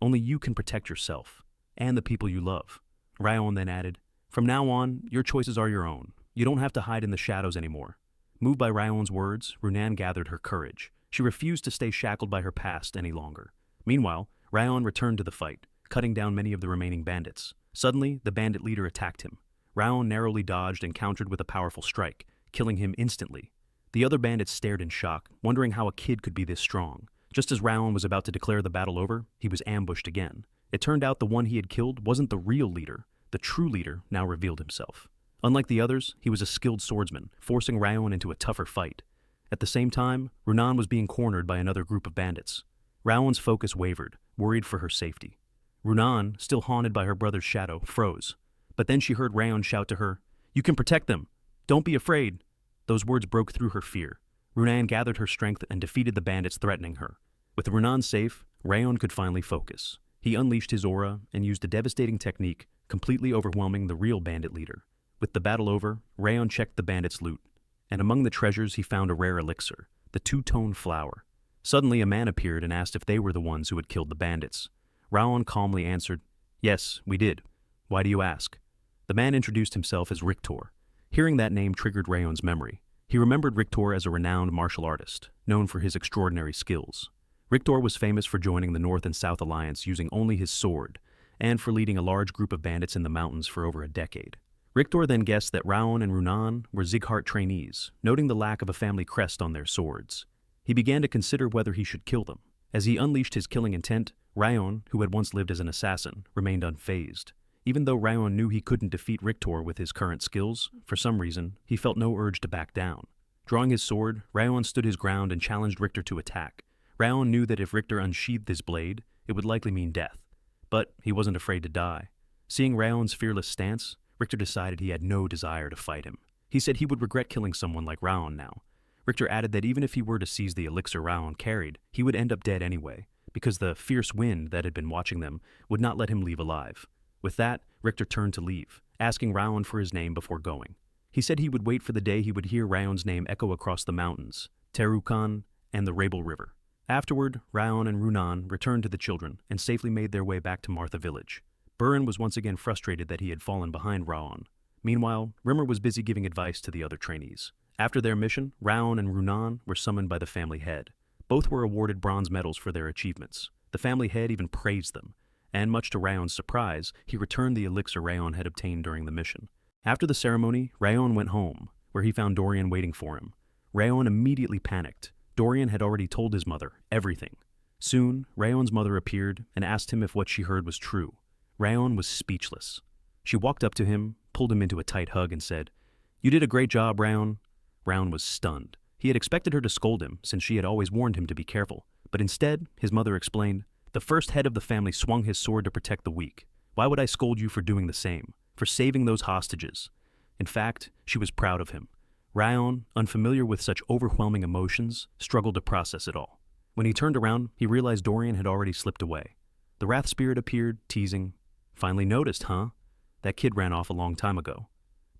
Only you can protect yourself and the people you love." Raon then added, "From now on, your choices are your own. You don't have to hide in the shadows anymore." Moved by Raon's words, Raon gathered her courage. She refused to stay shackled by her past any longer. Meanwhile, Raon returned to the fight, cutting down many of the remaining bandits. Suddenly, the bandit leader attacked him. Raon narrowly dodged and countered with a powerful strike, killing him instantly. The other bandits stared in shock, wondering how a kid could be this strong. Just as Raon was about to declare the battle over, he was ambushed again. It turned out the one he had killed wasn't the real leader. The true leader now revealed himself. Unlike the others, he was a skilled swordsman, forcing Raon into a tougher fight. At the same time, Raon was being cornered by another group of bandits. Raon's focus wavered, worried for her safety. Raon, still haunted by her brother's shadow, froze. But then she heard Raon shout to her, "You can protect them! Don't be afraid!" Those words broke through her fear. Runan gathered her strength and defeated the bandits threatening her. With Runan safe, Raon could finally focus. He unleashed his aura and used a devastating technique, completely overwhelming the real bandit leader. With the battle over, Raon checked the bandits' loot, and among the treasures he found a rare elixir, the two-tone flower. Suddenly a man appeared and asked if they were the ones who had killed the bandits. Raon calmly answered, "Yes, we did. Why do you ask?" The man introduced himself as Rictor. Hearing that name triggered Raon's memory. He remembered Rictor as a renowned martial artist, known for his extraordinary skills. Rictor was famous for joining the North and South Alliance using only his sword, and for leading a large group of bandits in the mountains for over a decade. Rictor then guessed that Raon and Runan were Zieghart trainees, noting the lack of a family crest on their swords. He began to consider whether he should kill them. As he unleashed his killing intent, Raon, who had once lived as an assassin, remained unfazed. Even though Raon knew he couldn't defeat Rictor with his current skills, for some reason, he felt no urge to back down. Drawing his sword, Raon stood his ground and challenged Rictor to attack. Raon knew that if Rictor unsheathed his blade, it would likely mean death. But he wasn't afraid to die. Seeing Raon's fearless stance, Rictor decided he had no desire to fight him. He said he would regret killing someone like Raon now. Rictor added that even if he were to seize the elixir Raon carried, he would end up dead anyway, because the fierce wind that had been watching them would not let him leave alive. With that, Rictor turned to leave, asking Raon for his name before going. He said he would wait for the day he would hear Raon's name echo across the mountains, Terukan, and the Reborn River. Afterward, Raon and Runan returned to the children and safely made their way back to Martha village. Burin was once again frustrated that he had fallen behind Raon. Meanwhile, Rimmer was busy giving advice to the other trainees. After their mission, Raon and Runan were summoned by the family head. Both were awarded bronze medals for their achievements. The family head even praised them, and much to Raon's surprise, he returned the elixir Raon had obtained during the mission. After the ceremony, Raon went home, where he found Dorian waiting for him. Raon immediately panicked. Dorian had already told his mother everything. Soon, Raon's mother appeared and asked him if what she heard was true. Raon was speechless. She walked up to him, pulled him into a tight hug, and said, "You did a great job, Raon." Raon was stunned. He had expected her to scold him, since she had always warned him to be careful. But instead, his mother explained, "The first head of the family swung his sword to protect the weak. Why would I scold you for doing the same? For saving those hostages?" In fact, she was proud of him. Raon, unfamiliar with such overwhelming emotions, struggled to process it all. When he turned around, he realized Dorian had already slipped away. The Wrath Spirit appeared, teasing, "Finally noticed, huh? That kid ran off a long time ago."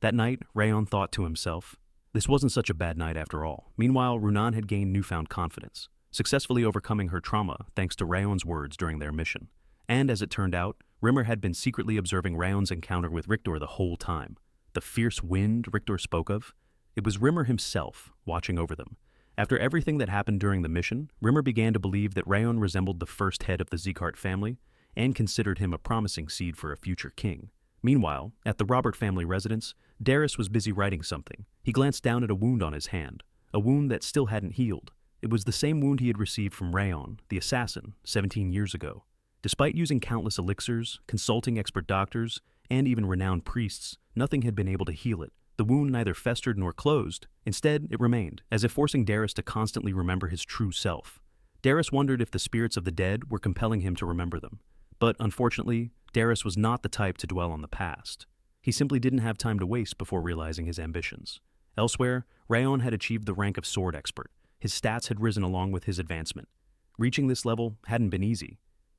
That night, Raon thought to himself, this wasn't such a bad night after all. Meanwhile, Runan had gained newfound confidence, successfully overcoming her trauma thanks to Raon's words during their mission. And as it turned out, Rimmer had been secretly observing Raon's encounter with Rictor the whole time. The fierce wind Rictor spoke of, it was Rimmer himself watching over them. After everything that happened during the mission, Rimmer began to believe that Raon resembled the first head of the Zieghart family and considered him a promising seed for a future king. Meanwhile, at the Robert family residence, Darius was busy writing something. He glanced down at a wound on his hand, a wound that still hadn't healed. It was the same wound he had received from Raon, the assassin, 17 years ago. Despite using countless elixirs, consulting expert doctors, and even renowned priests, nothing had been able to heal it. The wound neither festered nor closed. Instead, it remained, as if forcing Darius to constantly remember his true self. Darius wondered if the spirits of the dead were compelling him to remember them. But unfortunately, Darius was not the type to dwell on the past. He simply didn't have time to waste before realizing his ambitions. Elsewhere, Raon had achieved the rank of sword expert. His stats had risen along with his advancement. Reaching this level hadn't been easy.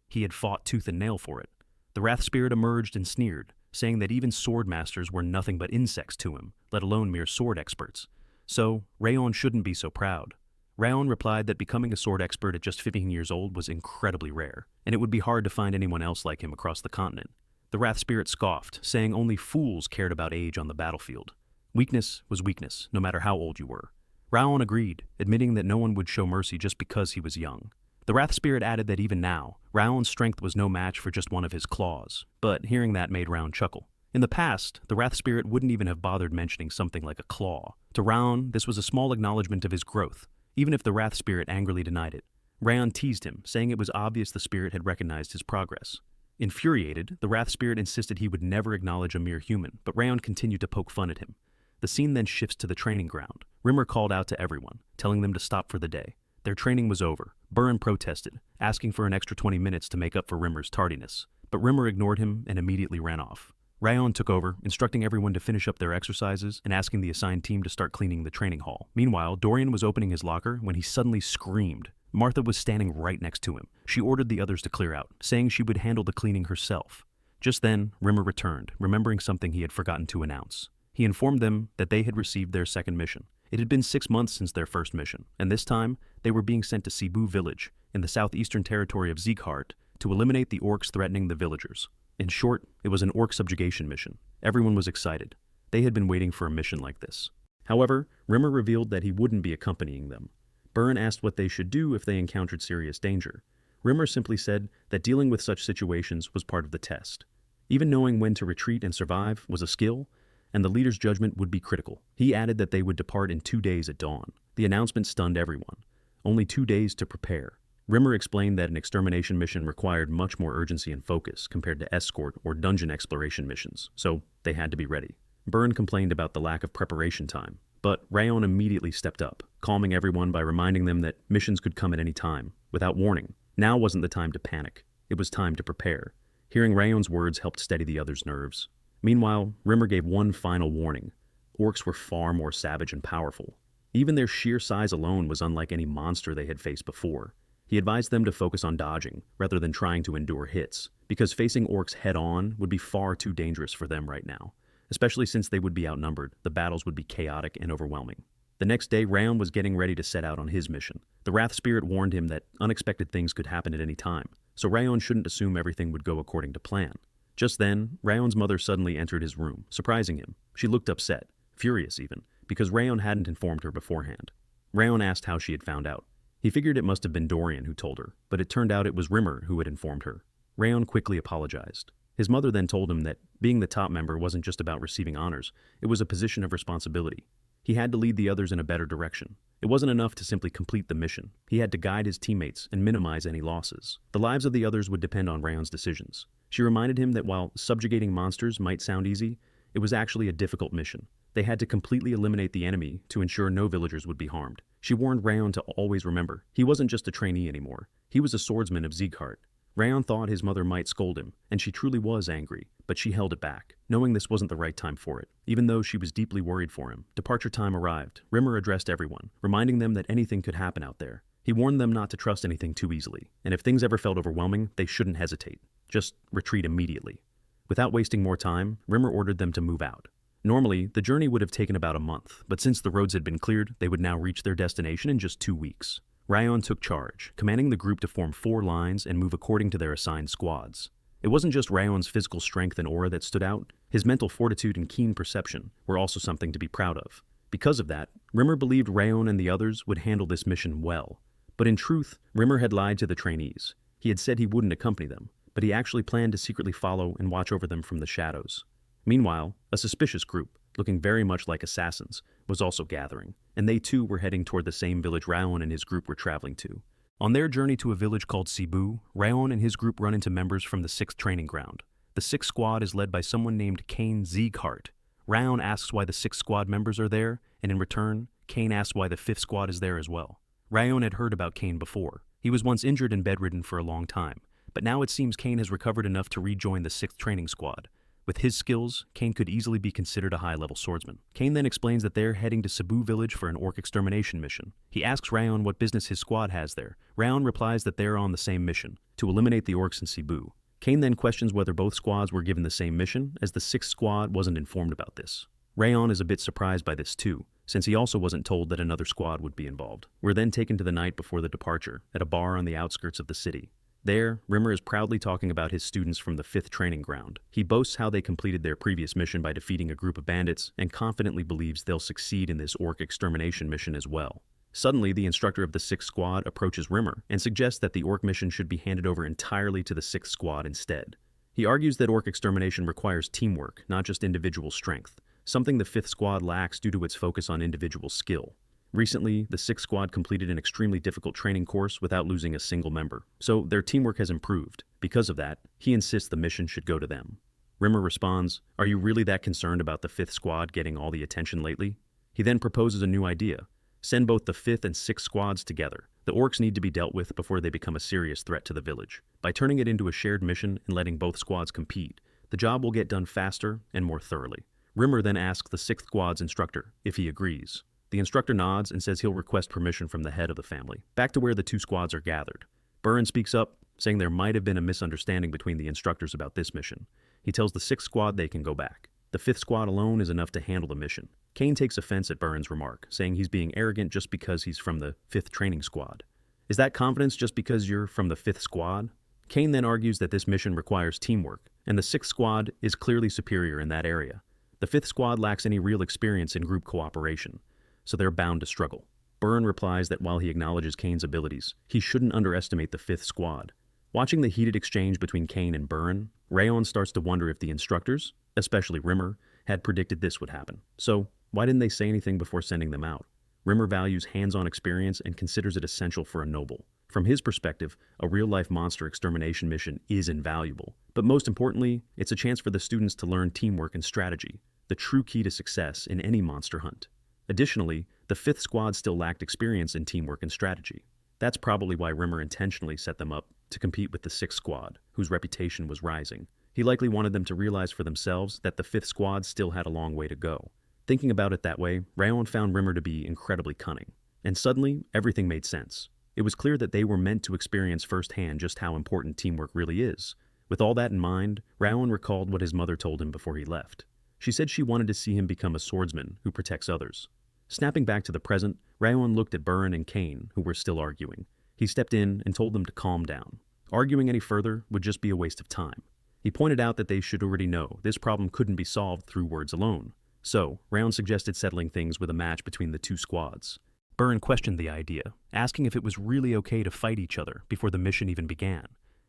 He had fought tooth and nail for it. The Wrath Spirit emerged and sneered, saying that even sword masters were nothing but insects to him, let alone mere sword experts. So, Raon shouldn't be so proud. Raon replied that becoming a sword expert at just 15 years old was incredibly rare, and it would be hard to find anyone else like him across the continent. The Wrath Spirit scoffed, saying only fools cared about age on the battlefield. Weakness was weakness, no matter how old you were. Raon agreed, admitting that no one would show mercy just because he was young. The Wrath Spirit added that even now, Raon's strength was no match for just one of his claws, but hearing that made Raon chuckle. In the past, the Wrath Spirit wouldn't even have bothered mentioning something like a claw. To Raon, this was a small acknowledgement of his growth, even if the Wrath Spirit angrily denied it. Raon teased him, saying it was obvious the spirit had recognized his progress. Infuriated, the Wrath Spirit insisted he would never acknowledge a mere human, but Raon continued to poke fun at him. The scene then shifts to the training ground. Rimmer called out to everyone, telling them to stop for the day. Their training was over. Burin protested, asking for an extra 20 minutes to make up for Rimmer's tardiness, but Rimmer ignored him and immediately ran off. Raon took over, instructing everyone to finish up their exercises and asking the assigned team to start cleaning the training hall. Meanwhile, Dorian was opening his locker when he suddenly screamed. Martha was standing right next to him. She ordered the others to clear out, saying she would handle the cleaning herself. Just then, Rimmer returned, remembering something he had forgotten to announce. He informed them that they had received their second mission. It had been 6 months since their first mission, and this time, they were being sent to Cebu Village, in the southeastern territory of Zieghart, to eliminate the orcs threatening the villagers. In short, it was an orc subjugation mission. Everyone was excited. They had been waiting for a mission like this. However, Rimmer revealed that he wouldn't be accompanying them. Byrne asked what they should do if they encountered serious danger. Rimmer simply said that dealing with such situations was part of the test. Even knowing when to retreat and survive was a skill, and the leader's judgment would be critical. He added that they would depart in 2 days at dawn. The announcement stunned everyone. Only 2 days to prepare. Rimmer explained that an extermination mission required much more urgency and focus compared to escort or dungeon exploration missions, so they had to be ready. Byrne complained about the lack of preparation time, but Raon immediately stepped up, calming everyone by reminding them that missions could come at any time, without warning. Now wasn't the time to panic. It was time to prepare. Hearing Raon's words helped steady the others' nerves. Meanwhile, Rimmer gave one final warning. Orcs were far more savage and powerful. Even their sheer size alone was unlike any monster they had faced before. He advised them to focus on dodging, rather than trying to endure hits, because facing orcs head-on would be far too dangerous for them right now. Especially since they would be outnumbered, the battles would be chaotic and overwhelming. The next day, Raon was getting ready to set out on his mission. The Wrath Spirit warned him that unexpected things could happen at any time, so Raon shouldn't assume everything would go according to plan. Just then, Raon's mother suddenly entered his room, surprising him. She looked upset, furious even, because Raon hadn't informed her beforehand. Raon asked how she had found out. He figured it must have been Dorian who told her, but it turned out it was Rimmer who had informed her. Raon quickly apologized. His mother then told him that being the top member wasn't just about receiving honors, it was a position of responsibility. He had to lead the others in a better direction. It wasn't enough to simply complete the mission. He had to guide his teammates and minimize any losses. The lives of the others would depend on Raon's decisions. She reminded him that while subjugating monsters might sound easy, it was actually a difficult mission. They had to completely eliminate the enemy to ensure no villagers would be harmed. She warned Raon to always remember, he wasn't just a trainee anymore. He was a swordsman of Zieghart. Raon thought his mother might scold him, and she truly was angry, but she held it back, knowing this wasn't the right time for it. Even though she was deeply worried for him, departure time arrived. Rimmer addressed everyone, reminding them that anything could happen out there. He warned them not to trust anything too easily, and if things ever felt overwhelming, they shouldn't hesitate. Just retreat immediately. Without wasting more time, Rimmer ordered them to move out. Normally, the journey would have taken about a month, but since the roads had been cleared, they would now reach their destination in just 2 weeks. Raon took charge, commanding the group to form 4 lines and move according to their assigned squads. It wasn't just Raon's physical strength and aura that stood out. His mental fortitude and keen perception were also something to be proud of. Because of that, Rimmer believed Raon and the others would handle this mission well. But in truth, Rimmer had lied to the trainees. He had said he wouldn't accompany them, but he actually planned to secretly follow and watch over them from the shadows. Meanwhile, a suspicious group, looking very much like assassins, was also gathering, and they too were heading toward the same village Raon and his group were traveling to. On their journey to a village called Cebu, Raon and his group run into members from the 6th training ground. The 6th squad is led by someone named Zieghart. Raon asks why the 6th squad members are there, and in return, Kane asks why the 5th squad is there as well. Raon had heard about Kane before. He was once injured and bedridden for a long time, but now it seems Kane has recovered enough to rejoin the 6th training squad. With his skills, Kane could easily be considered a high-level swordsman. Kane then explains that they're heading to Cebu Village for an orc extermination mission. He asks Raon what business his squad has there. Raon replies that they're on the same mission, to eliminate the orcs in Cebu. Kane then questions whether both squads were given the same mission, as the 6th squad wasn't informed about this. Raon is a bit surprised by this too, since he also wasn't told that another squad would be involved. We're then taken to the night before the departure, at a bar on the outskirts of the city. There, Rimmer is proudly talking about his students from the 5th training ground. He boasts how they completed their previous mission by defeating a group of bandits and confidently believes they'll succeed in this orc extermination mission as well. Suddenly, the instructor of the 6th squad approaches Rimmer and suggests that the orc mission should be handed over entirely to the 6th squad instead. He argues that orc extermination requires teamwork, not just individual strength, something the 5th squad lacks due to its focus on individual skill. Recently, the 6th squad completed an extremely difficult training course without losing a single member, so their teamwork has improved. Because of that, he insists the mission should go to them. Rimmer responds, "Are you really that concerned about the 5th squad getting all the attention lately?" He then proposes a new idea. Send both the 5th and 6th squads together. The orcs need to be dealt with before they become a serious threat to the village. By turning it into a shared mission and letting both squads compete, The job will get done faster and more thoroughly. Rimmer then asks the 6th Squad's instructor if he agrees. The instructor nods and says he'll request permission from the head of the family. Back to where the 2 squads are gathered. Burren speaks up, saying there might have been a misunderstanding between the instructors about this mission. He tells the 6th Squad they can go back. The 5th Squad alone is enough to handle the mission. Kane takes offense at Burren's remark, saying he's being arrogant just because he's from the 5th Training Squad. Is that confidence just because you're from the 5th Squad? Kane then argues that this mission requires teamwork, and the 6th Squad is clearly superior in that area. The 5th Squad lacks any real experience in group cooperation, so they're bound to struggle. Burren replies that while he acknowledges Kane's abilities, he shouldn't underestimate the 5th Squad. Watching the heated exchange between Kane and Burren, Raon starts to wonder if the instructors, especially Rimmer, had predicted this would happen. So, why didn't they say anything before sending them out? Rimmer values hands-on experience and considers it essential for a noble. From his perspective, a real-life monster extermination mission is invaluable. But most importantly, it's a chance for the students to learn teamwork and strategy, the true key to success in any monster hunt. Additionally, the 5th Squad still lacked experience in teamwork and strategy. That's probably why Rimmer intentionally set them up to compete with the 6th Squad, whose reputation was rising. He likely wanted them to realize for themselves that the 5th Squad still had a long way to go. Thinking about it that way, Raon found Rimmer to be incredibly cunning. And suddenly, everything made sense. It was clear that they were meant to experience firsthand just how important teamwork really is. With all that in mind, Raon recalled what his mother told him before he left. She said she wanted to see him become a swordsman who protects others. Snapping back to the present, Raon looked at Burren and Kane, who were still arguing. He stepped in and told them to calm down. Arguing any further would just be a waste of time. He pointed out that they should already know this problem couldn't be solved through words alone. So, Raon suggested settling things with a match between the 2 squads. Burren questioned the idea, asking if it was really okay to fight each other before the mission even began.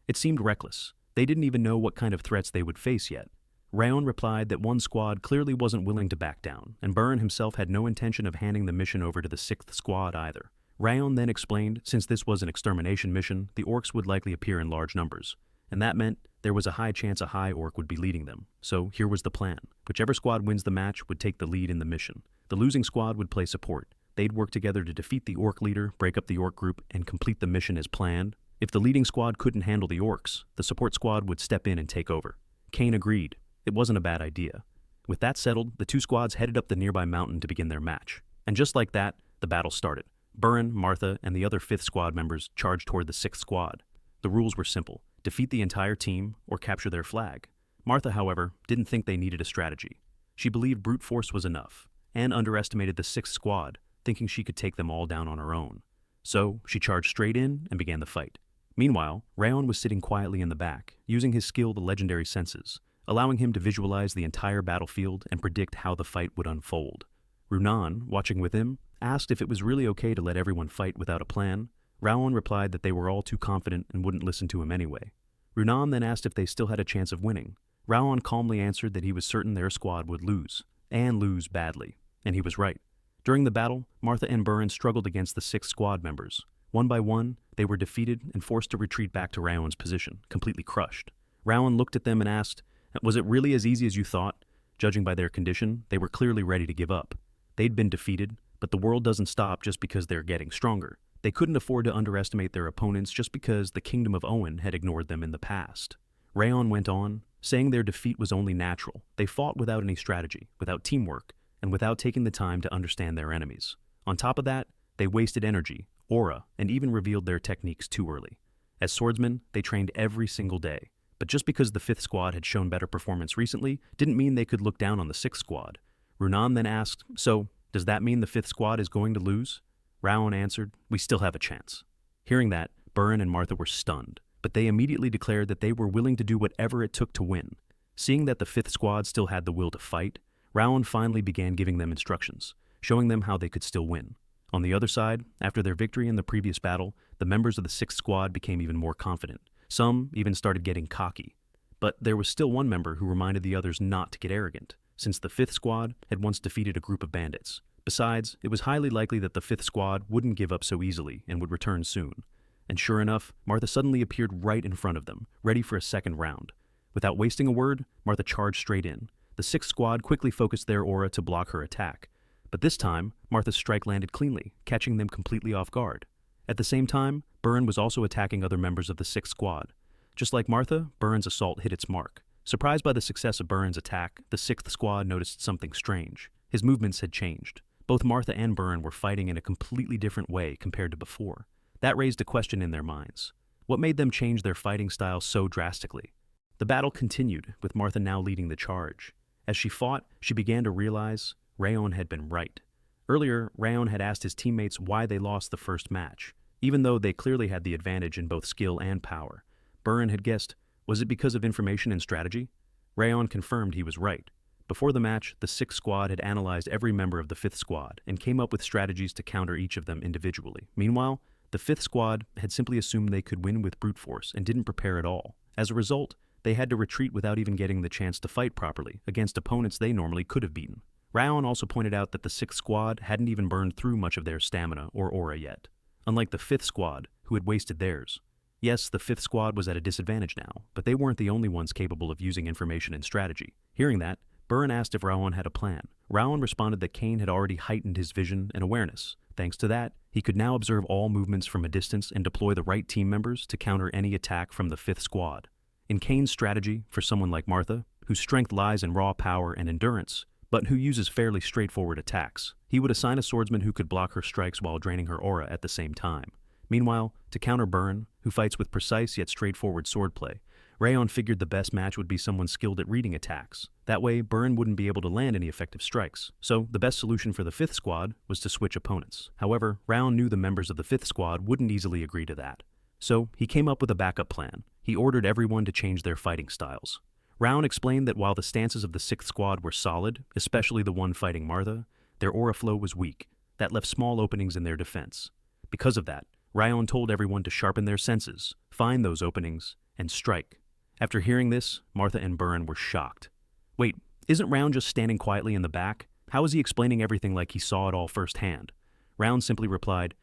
It seemed reckless. They didn't even know what kind of threats they would face yet. Raon replied that one squad clearly wasn't willing to back down, and Burren himself had no intention of handing the mission over to the 6th Squad either. Raon then explained, since this was an extermination mission, the orcs would likely appear in large numbers, and that meant there was a high chance a high orc would be leading them. So here was the plan. Whichever squad wins the match would take the lead in the mission. The losing squad would play support. They'd work together to defeat the orc leader, break up the orc group, and complete the mission as planned. If the leading squad couldn't handle the orcs, the support squad would step in and take over. Kane agreed. It wasn't a bad idea. With that settled, the 2 squads headed up the nearby mountain to begin their match. And just like that, the battle started. Burren, Martha, and the other 5th Squad members charged toward the 6th Squad. The rules were simple: defeat the entire team or capture their flag. Martha, however, didn't think they needed a strategy. She believed brute force was enough, and underestimated the 6th Squad, thinking she could take them all down on her own. So, she charged straight in and began the fight. Meanwhile, Raon was sitting quietly in the back, using his skill, the legendary senses, allowing him to visualize the entire battlefield and predict how the fight would unfold. Runan, watching with him, asked if it was really okay to let everyone fight without a plan. Raon replied that they were all too confident and wouldn't listen to him anyway. Runan then asked if they still had a chance of winning. Raon calmly answered that he was certain their squad would lose, and lose badly. And he was right. During the battle, Martha and Burren struggled against the 6 squad members. One by one, they were defeated and forced to retreat back to Raon's position, completely crushed. Raon looked at them and asked, "Was it really as easy as you thought?" Judging by their condition, they were clearly ready to give up. They'd been defeated, but the world doesn't stop just because they're getting stronger. They couldn't afford to underestimate their opponents just because the Kingdom of Owen had ignored them in the past. Raon went on, saying their defeat was only natural. They fought without any strategy, without teamwork, and without taking the time to understand their enemies. On top of that, they wasted energy, aura, and even revealed their techniques too early. As swordsmen, they trained every single day. But just because the 5th Squad had shown better performance recently didn't mean they could look down on the 6th Squad. Runan then asked, "So, does that mean the 5th Squad is going to lose?" Raon answered, "We still have a chance." Hearing that, Burren and Martha were stunned, but they immediately declared that they were willing to do whatever it took to win. Seeing that the 5th Squad still had the will to fight, Raon finally began giving them instructions, showing them how they could still win. On the other side, after their victory in the previous battle, the members of the 6th Squad became even more confident. Some even started getting cocky. But there was still one member who reminded the others not to get arrogant, since the 5th Squad had once defeated a group of bandits. Besides, it was highly likely that the 5th Squad wouldn't give up so easily and would return soon. And sure enough, Martha suddenly appeared right in front of them, ready for a second round. Without wasting a word, Martha charged straight in. The 6th Squad quickly focused their aura to block her attack. But this time, Martha's strike landed cleanly, catching them completely off guard. At the same time, Burren was also attacking other members of the 6th Squad. Just like Martha, Burren's assault hit its mark. Surprised by the success of Byrne's attack, the 6th Squad noticed something strange. His movements had changed. Both Martha and Byrne were fighting in a completely different way compared to before. That raised a question in their minds. What made them change their fighting style so drastically? The battle continued, with Martha now leading the charge. As she fought, she began to realize Raon had been right. Earlier, Raon had asked his teammates why they lost the first match, even though they clearly had the advantage in both skill and power. Byrne had guessed, was it because of information and strategy? Raon confirmed he was right. Before the match, the 6th Squad had analyzed every member of the 5th Squad and came up with strategies to counter each of them individually. Meanwhile, the 5th Squad had simply assumed they could win with brute force and didn't prepare at all. As a result, they had to retreat without even getting the chance to fight properly against opponents they normally could have beaten. Raon also pointed out that the 6th Squad hadn't even burned through much of their stamina or aura yet, unlike the 5th Squad, who had wasted theirs. Yes, the 5th Squad was at a disadvantage now, but they weren't the only ones capable of using information and strategy. Hearing that, Byrne asked if Raon had a plan. Raon responded that Kane had already heightened his vision and awareness. Thanks to that, he could now observe all movements from a distance and deploy the right team members to counter any attack from the 5th Squad. In Kane's strategy, for someone like Martha, whose strength lies in raw power and endurance, but who uses fairly straightforward attacks, he would assign a swordsman who could block her strikes while draining her aura at the same time. Meanwhile, to counter Byrne, who fights with precise yet straightforward swordplay, Raon figured the best match would be someone skilled at reading attacks. That way, Byrne wouldn't be able to land any effective strikes. So, the best solution for the 5th Squad was to switch opponents. However, Raon knew the members of the 5th Squad wouldn't easily agree to that. So, he came up with a backup plan. He ordered everyone to change their fighting styles. Raon explained that while the stances of the 6th Squad were solid, especially the one fighting Martha, their aura flow was weak. That left small openings in their defense. Because of that, Raon told everyone to sharpen their senses, find those openings, and strike. After hearing this, Martha and Byrne were shocked. Wait, isn't Raon just standing quietly in the back? How is he explaining everything like he saw it all firsthand? Raon simply replied,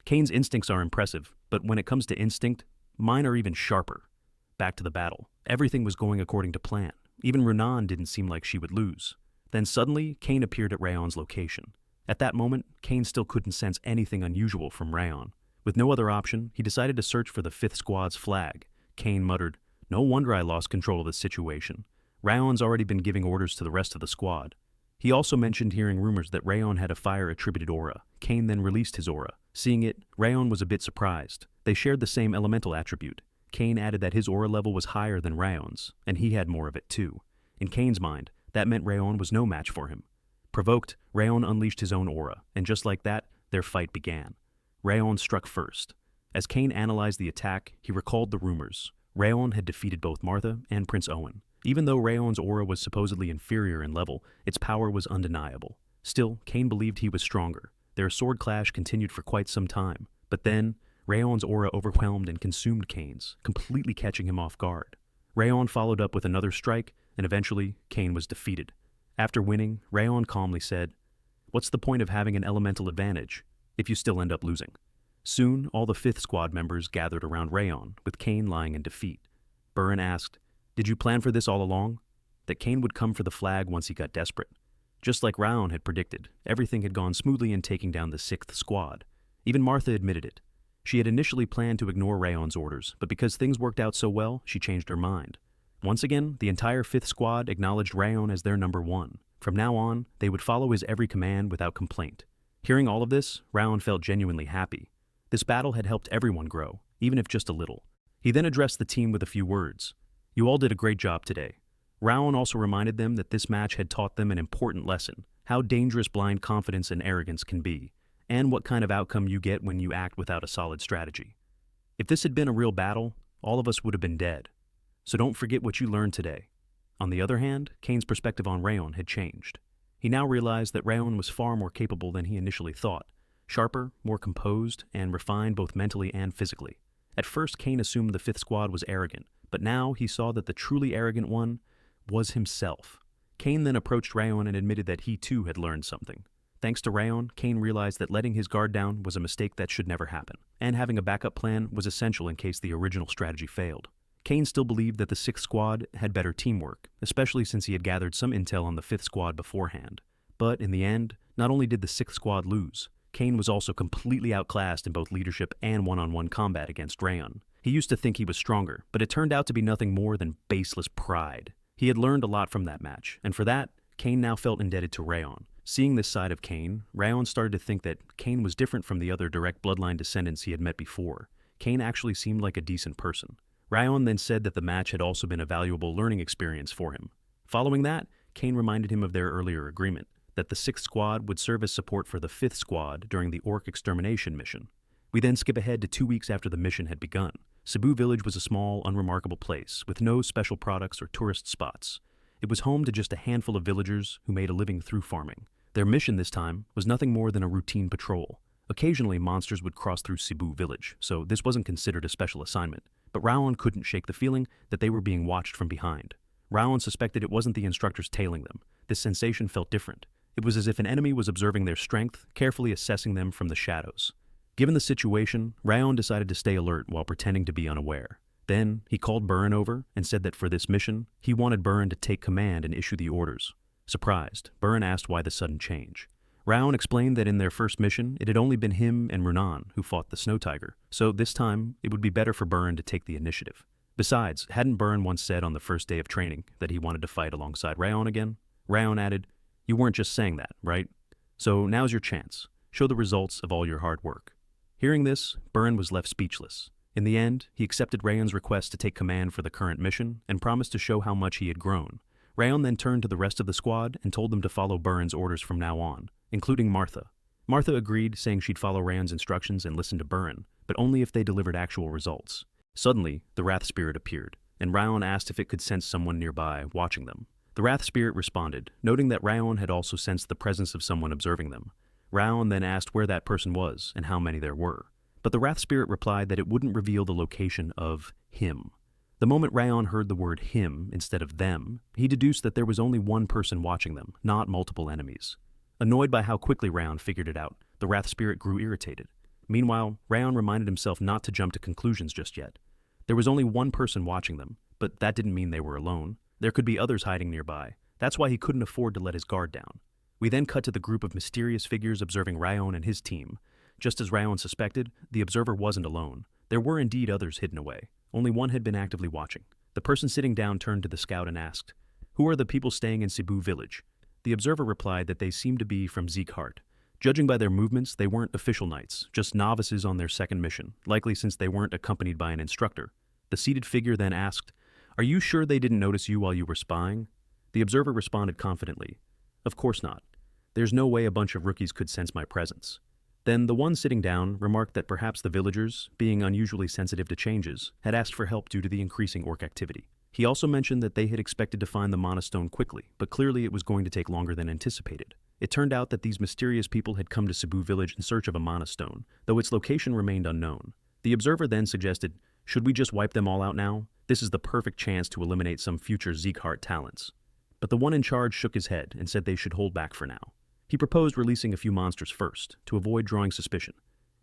Kane's instincts are impressive, but when it comes to instinct, mine are even sharper. Back to the battle. Everything was going according to plan. Even Renan didn't seem like she would lose. Then suddenly, Kane appeared at Raon's location. At that moment, Kane still couldn't sense anything unusual from Raon. With no other option, he decided to search for the 5th Squad's flag. Kane muttered, No wonder I lost control of the situation. Raon's already been giving orders to the rest of the squad. He also mentioned hearing rumors that Raon had a fire-attributed aura. Kane then released his aura. Seeing it, Raon was a bit surprised. They shared the same elemental attribute. Kane added that his aura level was higher than Raon's, and he had more of it too. In Kane's mind, that meant Raon was no match for him. Provoked, Raon unleashed his own aura, and just like that, their fight began. Raon struck first. As Kane analyzed the attack, he recalled the rumors. Raon had defeated both Martha and Prince Owen. Even though Raon's aura was supposedly inferior in level, its power was undeniable. Still, Kane believed he was stronger. Their sword clash continued for quite some time, but then, Raon's aura overwhelmed and consumed Kane's, completely catching him off guard. Raon followed up with another strike, and eventually, Kane was defeated. After winning, Raon calmly said, What's the point of having an elemental advantage if you still end up losing? Soon, all the 5th Squad members gathered around Raon, with Kane lying in defeat. Byrne asked, Did you plan for this all along? That Kane would come for the flag once he got desperate. Just like Raon had predicted, everything had gone smoothly in taking down the 6th Squad. Even Martha admitted it. She had initially planned to ignore Raon's orders, but because things worked out so well, she changed her mind. Once again, the entire 5th Squad acknowledged Raon as their number one. From now on, they would follow his every command without complaint. Hearing all of this, Raon felt genuinely happy. This battle had helped everyone grow, even if just a little. He then addressed the team with a few words. You all did a great job today. Raon also reminded them that this match had taught them an important lesson, how dangerous blind confidence and arrogance can be, and what kind of outcome you get when you act without a solid strategy. If this had been a real battle, all of us would have been dead. So don't forget what you learned today. On the other hand, Kane's perspective on Raon had changed. He now realized that Raon was far more capable than he initially thought, sharper, more composed, and refined both mentally and physically. At first, Kane assumed the 5th Squad was arrogant, but now he saw that the truly arrogant one was himself. Kane then approached Raon and admitted that he too had learned something. Thanks to Raon, Kane realized that letting his guard down was a mistake that should never happen, and having a backup plan was essential in case the original strategy failed. Kane still believed that the 6th Squad had better teamwork, especially since he had gathered some intel on the 5th Squad beforehand. But in the end, not only did the 6th Squad lose, Kane was also completely outclassed in both leadership and one-on-one combat against Raon. He used to think he was stronger, but it turned out to be nothing more than baseless pride. He had learned a lot from that match, and for that, Cain now felt indebted to Raon. Seeing this side of Cain, Raon started to think that Cain was different from the other direct bloodline descendants he had met before. Cain actually seemed like a decent person. Raon then said that the match had also been a valuable learning experience for him. Following that, Cain reminded him of their earlier agreement, that the 6th Squad would serve as support for the 5th Squad during the Orc extermination mission. We then skip ahead to 2 weeks after the mission had begun. Cebu Village was a small, unremarkable place, with no special products or tourist spots. It was home to just a handful of villagers who made a living through farming. Their mission this time was nothing more than a routine patrol. Occasionally, monsters would cross through Cebu Village, so this wasn't considered a special assignment. But Raon couldn't shake the feeling that they were being watched from behind. Raon suspected it wasn't the instructors tailing them. This sensation felt different. It was as if an enemy was observing their strength, carefully assessing them from the shadows. Given the situation, Raon decided to stay alert while pretending to be unaware. Then, he called Burren over and said that for this mission, he wanted Burren to take command and issue the orders. Surprised, Burren asked why the sudden change. Raon explained that in their first mission, it had only been him and Renan who fought the Snow Tiger, so this time, it would be better for Burren to take the initiative. Besides, hadn't Burren once said on the first day of training that he wanted to fight alongside Raon again? Raon added, "You weren't just saying that, right? So now's your chance. Show the results of all your hard work." Hearing this, Burren was left speechless. In the end, he accepted Raon's request to take command for the current mission and promised to show how much he had grown. Raon then turned to the rest of the squad and told them to follow Burren's orders from now on, including Martha. Martha agreed, saying she'd follow Raon's instructions and listen to Burren, but only if they delivered actual results. Suddenly, the Wrath Spirit appeared, and Raon asked if it could sense someone nearby, watching them. The Wrath Spirit responded, noting that Raon had also sensed the presence of someone observing them. Raon then asked where that person was and how many there were, but the Wrath Spirit replied that it wouldn't reveal the location of him. The moment Raon heard the word him instead of them, he deduced that there was only one person watching them, not multiple enemies. Annoyed by how quickly Raon figured it out, the Wrath Spirit grew irritated. Meanwhile, Raon reminded himself not to jump to conclusions just yet. There was only one person watching them, but that didn't mean they were alone. There could be others hiding nearby. That's why he couldn't afford to let his guard down. We then cut to the group of mysterious figures observing Raon and his team. Just as Raon suspected, the observer wasn't alone. There were indeed others hidden away. Only one had been actively watching. The person sitting down turned to the scout and asked, "Who are the people staying in Cebu Village?" The observer replied that they seemed to be from Zieghart. Judging by their movements, they weren't official knights, just novices on their second mission, likely since they weren't accompanied by an instructor. The seated figure then asked, "Are you sure they didn't notice you while you were spying?" The observer responded confidently, "Of course not. There's no way a bunch of rookies could sense my presence." Then the one sitting down remarked that perhaps the villagers, being unusually sensitive to changes, had asked for help due to the increasing orc activity. He also mentioned that they had expected to find the monostone quickly, but clearly it was going to take longer than anticipated. It turned out that these mysterious people had come to Cebu Village in search of a monostone, though its location remained unknown. The observer then suggested, "Should we just wipe them all out now? This is the perfect chance to eliminate some future Zieghart talents." But the one in charge shook his head and said they should hold back for now. He proposed releasing a few monsters first, to avoid drawing suspicion.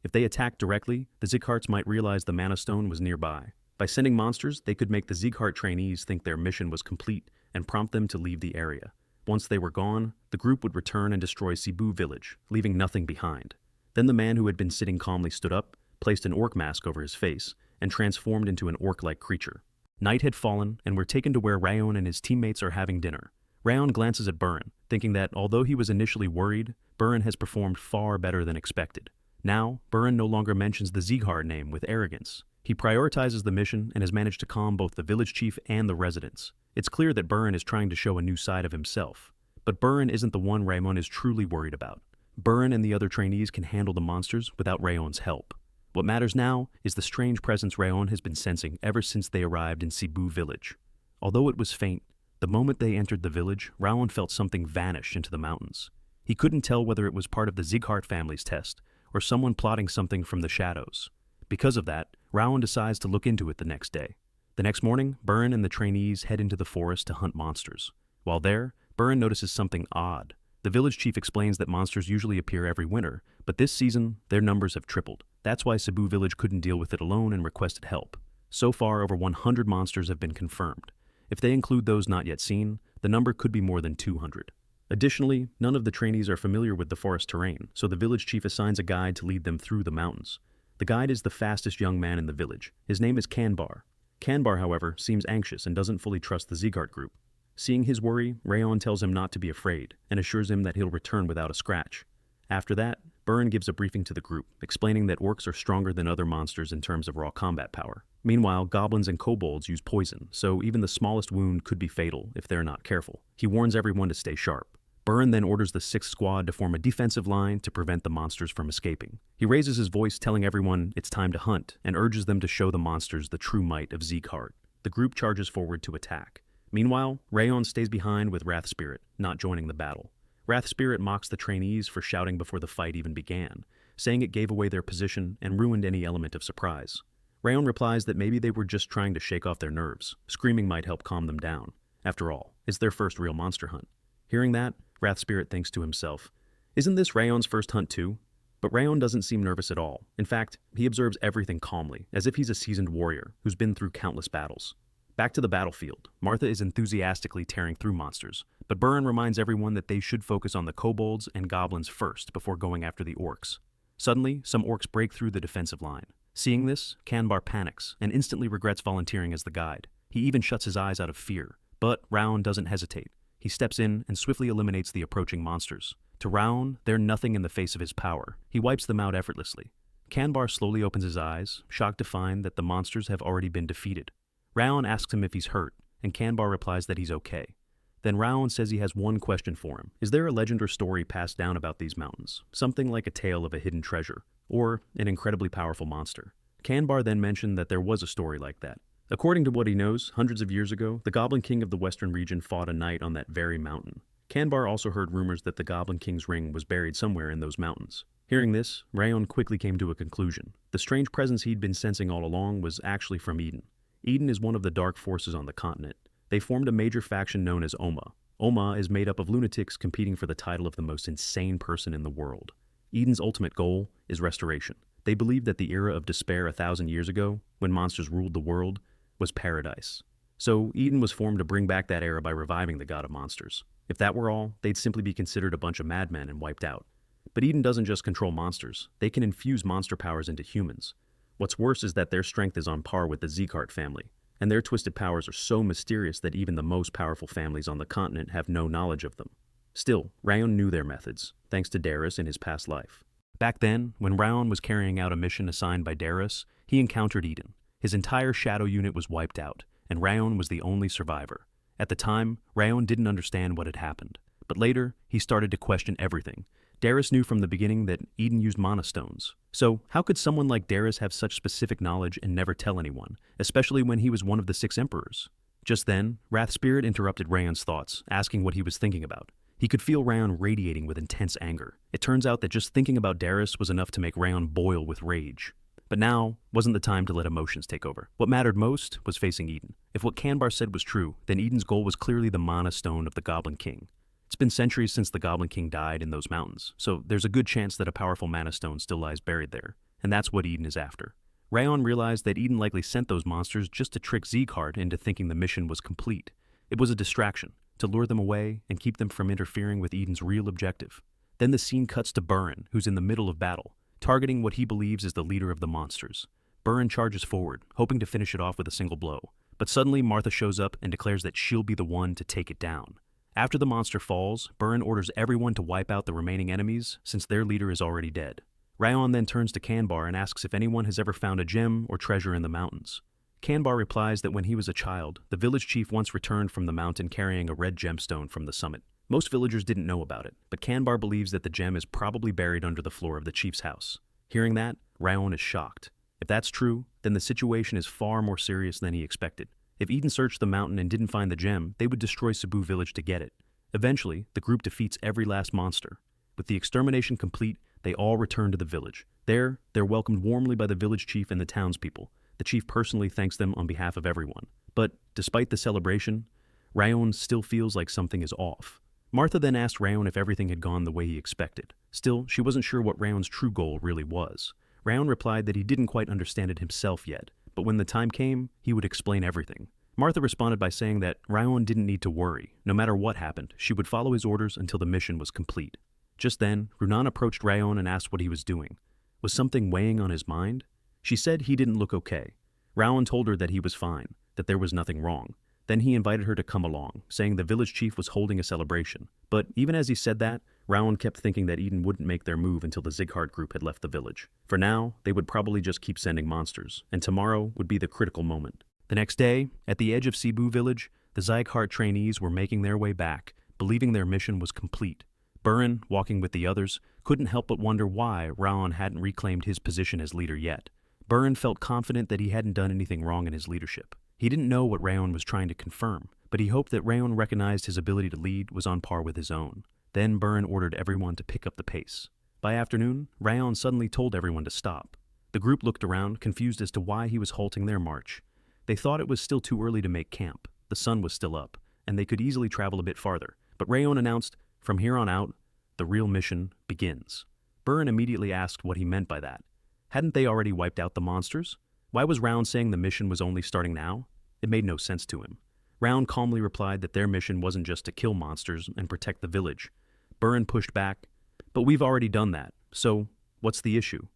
If they attacked directly, the Ziegharts might realize the Mana Stone was nearby. By sending monsters, they could make the Zieghart trainees think their mission was complete and prompt them to leave the area. Once they were gone, the group would return and destroy Cebu Village, leaving nothing behind. Then the man who had been sitting calmly stood up, placed an orc mask over his face, and transformed into an orc-like creature. Night had fallen, and were taken to where Raon and his teammates are having dinner. Raon glances at Burren, thinking that although he was initially worried, Burren has performed far better than expected. Now, Burren no longer mentions the Zieghart name with arrogance. He prioritizes the mission and has managed to calm both the village chief and the residents. It's clear that Burren is trying to show a new side of himself. But Burren isn't the one Raon is truly worried about. Burren and the other trainees can handle the monsters without Raon's help. What matters now is the strange presence Raon has been sensing ever since they arrived in Cebu Village. Although it was faint, the moment they entered the village, Raon felt something vanish into the mountains. He couldn't tell whether it was part of the Zieghart family's test, or someone plotting something from the shadows. Because of that, Raon decides to look into it the next day. The next morning, Burren and the trainees head into the forest to hunt monsters. While there, Burren notices something odd. The village chief explains that monsters usually appear every winter, but this season, their numbers have tripled. That's why Cebu Village couldn't deal with it alone and requested help. So far, over 100 monsters have been confirmed. If they include those not yet seen, the number could be more than 200. Additionally, none of the trainees are familiar with the forest terrain, so the village chief assigns a guide to lead them through the mountains. The guide is the fastest young man in the village. His name is Kanbar. Kanbar, however, seems anxious and doesn't fully trust the Zieghart group. Seeing his worry, Raon tells him not to be afraid and assures him that he'll return without a scratch. After that, Burn gives a briefing to the group, explaining that orcs are stronger than other monsters in terms of raw combat power. Meanwhile, goblins and kobolds use poison, so even the smallest wound could be fatal if they're not careful. He warns everyone to stay sharp. Burn then orders the 6th squad to form a defensive line to prevent the monsters from escaping. He raises his voice telling everyone it's time to hunt and urges them to show the monsters the true might of Zieghart. The group charges forward to attack. Meanwhile, Raon stays behind with Wrath Spirit, not joining the battle. Wrath Spirit mocks the trainees for shouting before the fight even began, saying it gave away their position and ruined any element of surprise. Raon replies that maybe they were just trying to shake off their nerves. Screaming might help calm them down. After all, it's their first real monster hunt. Hearing that, Wrath Spirit thinks to himself, isn't this Raon's first hunt too? But Raon doesn't seem nervous at all. In fact, he observes everything calmly, as if he's a seasoned warrior who's been through countless battles. Back to the battlefield, Martha is enthusiastically tearing through monsters, but Burn reminds everyone that they should focus on the kobolds and goblins first before going after the orcs. Suddenly, some orcs break through the defensive line. Seeing this, Canbar panics and instantly regrets volunteering as the guide. He even shuts his eyes out of fear, but Raon doesn't hesitate. He steps in and swiftly eliminates the approaching monsters. To Raon, they're nothing in the face of his power. He wipes them out effortlessly. Canbar slowly opens his eyes, shocked to find that the monsters have already been defeated. Raon asks him if he's hurt, and Canbar replies that he's okay. Then Raon says he has one question for him. Is there a legend or story passed down about these mountains? Something like a tale of a hidden treasure, or an incredibly powerful monster. Canbar then mentioned that there was a story like that. According to what he knows, hundreds of years ago, the Goblin King of the Western region fought a knight on that very mountain. Canbar also heard rumors that the Goblin King's ring was buried somewhere in those mountains. Hearing this, Raon quickly came to a conclusion. The strange presence he'd been sensing all along was actually from Eden. Eden is one of the dark forces on the continent. They formed a major faction known as Oma. Oma is made up of lunatics competing for the title of the most insane person in the world. Eden's ultimate goal is restoration. They believe that the era of despair 1,000 years ago, when monsters ruled the world, was paradise. So Eden was formed to bring back that era by reviving the god of monsters. If that were all, they'd simply be considered a bunch of madmen and wiped out. But Eden doesn't just control monsters, they can infuse monster powers into humans. What's worse is that their strength is on par with the Zieghart family, and their twisted powers are so mysterious that even the most powerful families on the continent have no knowledge of them. Still, Raon knew their methods, thanks to Darius in his past life. Back then, when Raon was carrying out a mission assigned by Darius, he encountered Eden. His entire shadow unit was wiped out, and Raon was the only survivor. At the time, Raon didn't understand what had happened, but later, he started to question everything. Darius knew from the beginning that Eden used mana stones. So, how could someone like Darius have such specific knowledge and never tell anyone, especially when he was one of the 6 emperors? Just then, Wrath Spirit interrupted Raon's thoughts, asking what he was thinking about. He could feel Raon radiating with intense anger. It turns out that just thinking about Darius was enough to make Raon boil with rage. But now wasn't the time to let emotions take over. What mattered most was facing Eden. If what Canbar said was true, then Eden's goal was clearly the mana stone of the Goblin King. It's been centuries since the Goblin King died in those mountains, so there's a good chance that a powerful mana stone still lies buried there, and that's what Eden is after. Raon realized that Eden likely sent those monsters just to trick Zieghart into thinking the mission was complete. It was a distraction, to lure them away and keep them from interfering with Eden's real objective. Then the scene cuts to Burn, who's in the middle of battle, targeting what he believes is the leader of the monsters. Burn charges forward, hoping to finish it off with a single blow. But suddenly Martha shows up and declares that she'll be the one to take it down. After the monster falls, Burn orders everyone to wipe out the remaining enemies since their leader is already dead. Raon then turns to Canbar and asks if anyone has ever found a gem or treasure in the mountains. Canbar replies that when he was a child, the village chief once returned from the mountain carrying a red gemstone from the summit. Most villagers didn't know about it, but Canbar believes that the gem is probably buried under the floor of the chief's house. Hearing that, Raon is shocked. If that's true, then the situation is far more serious than he expected. If Eden searched the mountain and didn't find the gem, they would destroy Cebu village to get it. Eventually, the group defeats every last monster. With the extermination complete, they all return to the village. There, they're welcomed warmly by the village chief and the townspeople. The chief personally thanks them on behalf of everyone. But despite the celebration, Raon still feels like something is off. Martha then asked Raon if everything had gone the way he expected. Still, she wasn't sure what Raon's true goal really was. Raon replied that he didn't quite understand it himself yet, but when the time came, he would explain everything. Martha responded by saying that Raon didn't need to worry. No matter what happened, she would follow his orders until the mission was complete. Just then, Runan approached Raon and asked what he was doing. Was something weighing on his mind? She said he didn't look okay. Raon told her that he was fine, that there was nothing wrong. Then he invited her to come along, saying the village chief was holding a celebration. But even as he said that, Raon kept thinking that Eden wouldn't make their move until the Zieghart group had left the village. For now, they would probably just keep sending monsters, and tomorrow would be the critical moment. The next day, at the edge of Cebu village, the Zieghart trainees were making their way back, believing their mission was complete. Buren, walking with the others, couldn't help but wonder why Raon hadn't reclaimed his position as leader yet. Buren felt confident that he hadn't done anything wrong in his leadership. He didn't know what Raon was trying to confirm, but he hoped that Raon recognized his ability to lead was on par with his own. Then Buren ordered everyone to pick up the pace. By afternoon, Raon suddenly told everyone to stop. The group looked around, confused as to why he was halting their march. They thought it was still too early to make camp. The sun was still up, and they could easily travel a bit farther. But Raon announced, "From here on out, the real mission begins." Buren immediately asked what he meant by that. Hadn't they already wiped out the monsters? Why was Raon saying the mission was only starting now? It made no sense to him. Raon calmly replied that their mission wasn't just to kill monsters and protect the village. Buren pushed back, "But we've already done that, so what's the issue?"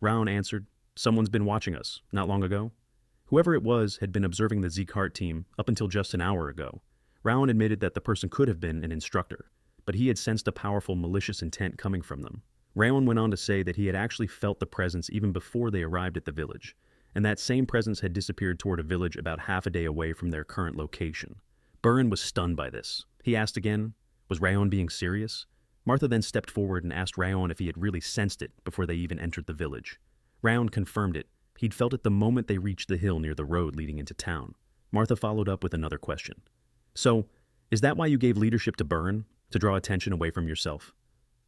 Raon answered, "Someone's been watching us, not long ago." Whoever it was had been observing the Zieghart team up until just an hour ago. Raon admitted that the person could have been an instructor, but he had sensed a powerful malicious intent coming from them. Raon went on to say that he had actually felt the presence even before they arrived at the village, and that same presence had disappeared toward a village about half a day away from their current location. Buren was stunned by this. He asked again, was Raon being serious? Martha then stepped forward and asked Raon if he had really sensed it before they even entered the village. Raon confirmed it. He'd felt it the moment they reached the hill near the road leading into town. Martha followed up with another question. "So, is that why you gave leadership to Buren? To draw attention away from yourself?"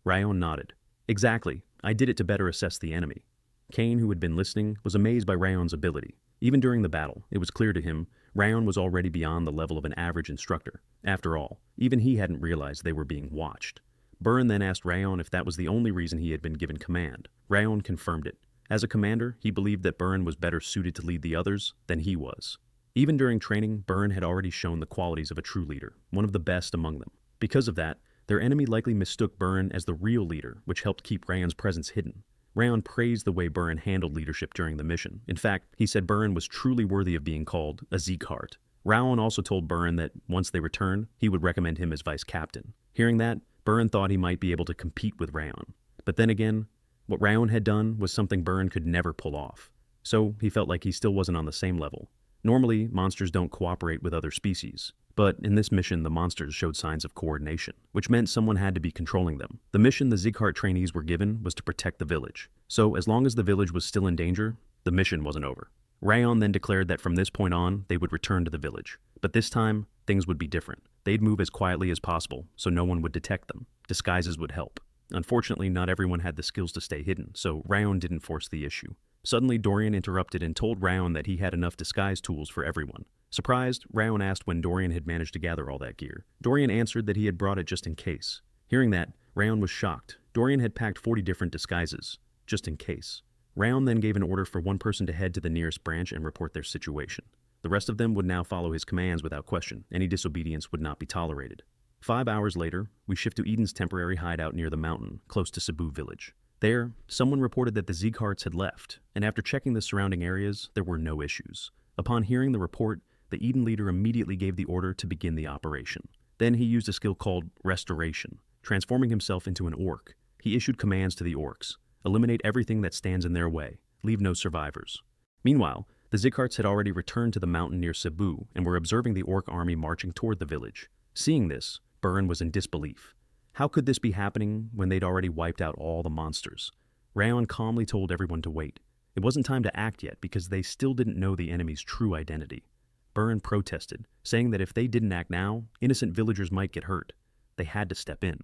Raon nodded. "Exactly. I did it to better assess the enemy." Kane, who had been listening, was amazed by Raon's ability. Even during the battle, it was clear to him Raon was already beyond the level of an average instructor. After all, even he hadn't realized they were being watched. Buren then asked Raon if that was the only reason he had been given command. Raon confirmed it. As a commander, he believed that Buren was better suited to lead the others than he was. Even during training, Buren had already shown the qualities of a true leader, one of the best among them. Because of that, their enemy likely mistook Buren as the real leader, which helped keep Raon's presence hidden. Raon praised the way Buren handled leadership during the mission. In fact, he said Buren was truly worthy of being called a Zieghart. Raon also told Buren that once they returned, he would recommend him as vice captain. Hearing that, Buren thought he might be able to compete with Raon. But then again, what Raon had done was something Buren could never pull off. So he felt like he still wasn't on the same level. Normally, monsters don't cooperate with other species. But in this mission, the monsters showed signs of coordination, which meant someone had to be controlling them. The mission the Zieghart trainees were given was to protect the village. So as long as the village was still in danger, the mission wasn't over. Raon then declared that from this point on, they would return to the village. But this time, things would be different. They'd move as quietly as possible, so no one would detect them. Disguises would help. Unfortunately, not everyone had the skills to stay hidden, so Raon didn't force the issue. Suddenly, Dorian interrupted and told Raon that he had enough disguise tools for everyone. Surprised, Raon asked when Dorian had managed to gather all that gear. Dorian answered that he had brought it just in case. Hearing that, Raon was shocked. Dorian had packed 40 different disguises, just in case. Raon then gave an order for one person to head to the nearest branch and report their situation. The rest of them would now follow his commands without question. Any disobedience would not be tolerated. 5 hours later, we shift to Eden's temporary hideout near the mountain, close to Cebu village. There, someone reported that the Ziegharts had left, and after checking the surrounding areas, there were no issues. Upon hearing the report, the Eden leader immediately gave the order to begin the operation. Then he used a skill called Restoration, transforming himself into an orc. He issued commands to the orcs. Eliminate everything that stands in their way. Leave no survivors. Meanwhile, the Ziegharts had already returned to the mountain near Cebu and were observing the orc army marching toward the village. Seeing this, Buren was in disbelief. How could this be happening when they'd already wiped out all the monsters? Raon calmly told everyone to wait. It wasn't time to act yet because they still didn't know the enemy's true identity. Buren protested, saying that if they didn't act now, innocent villagers might get hurt. They had to step in.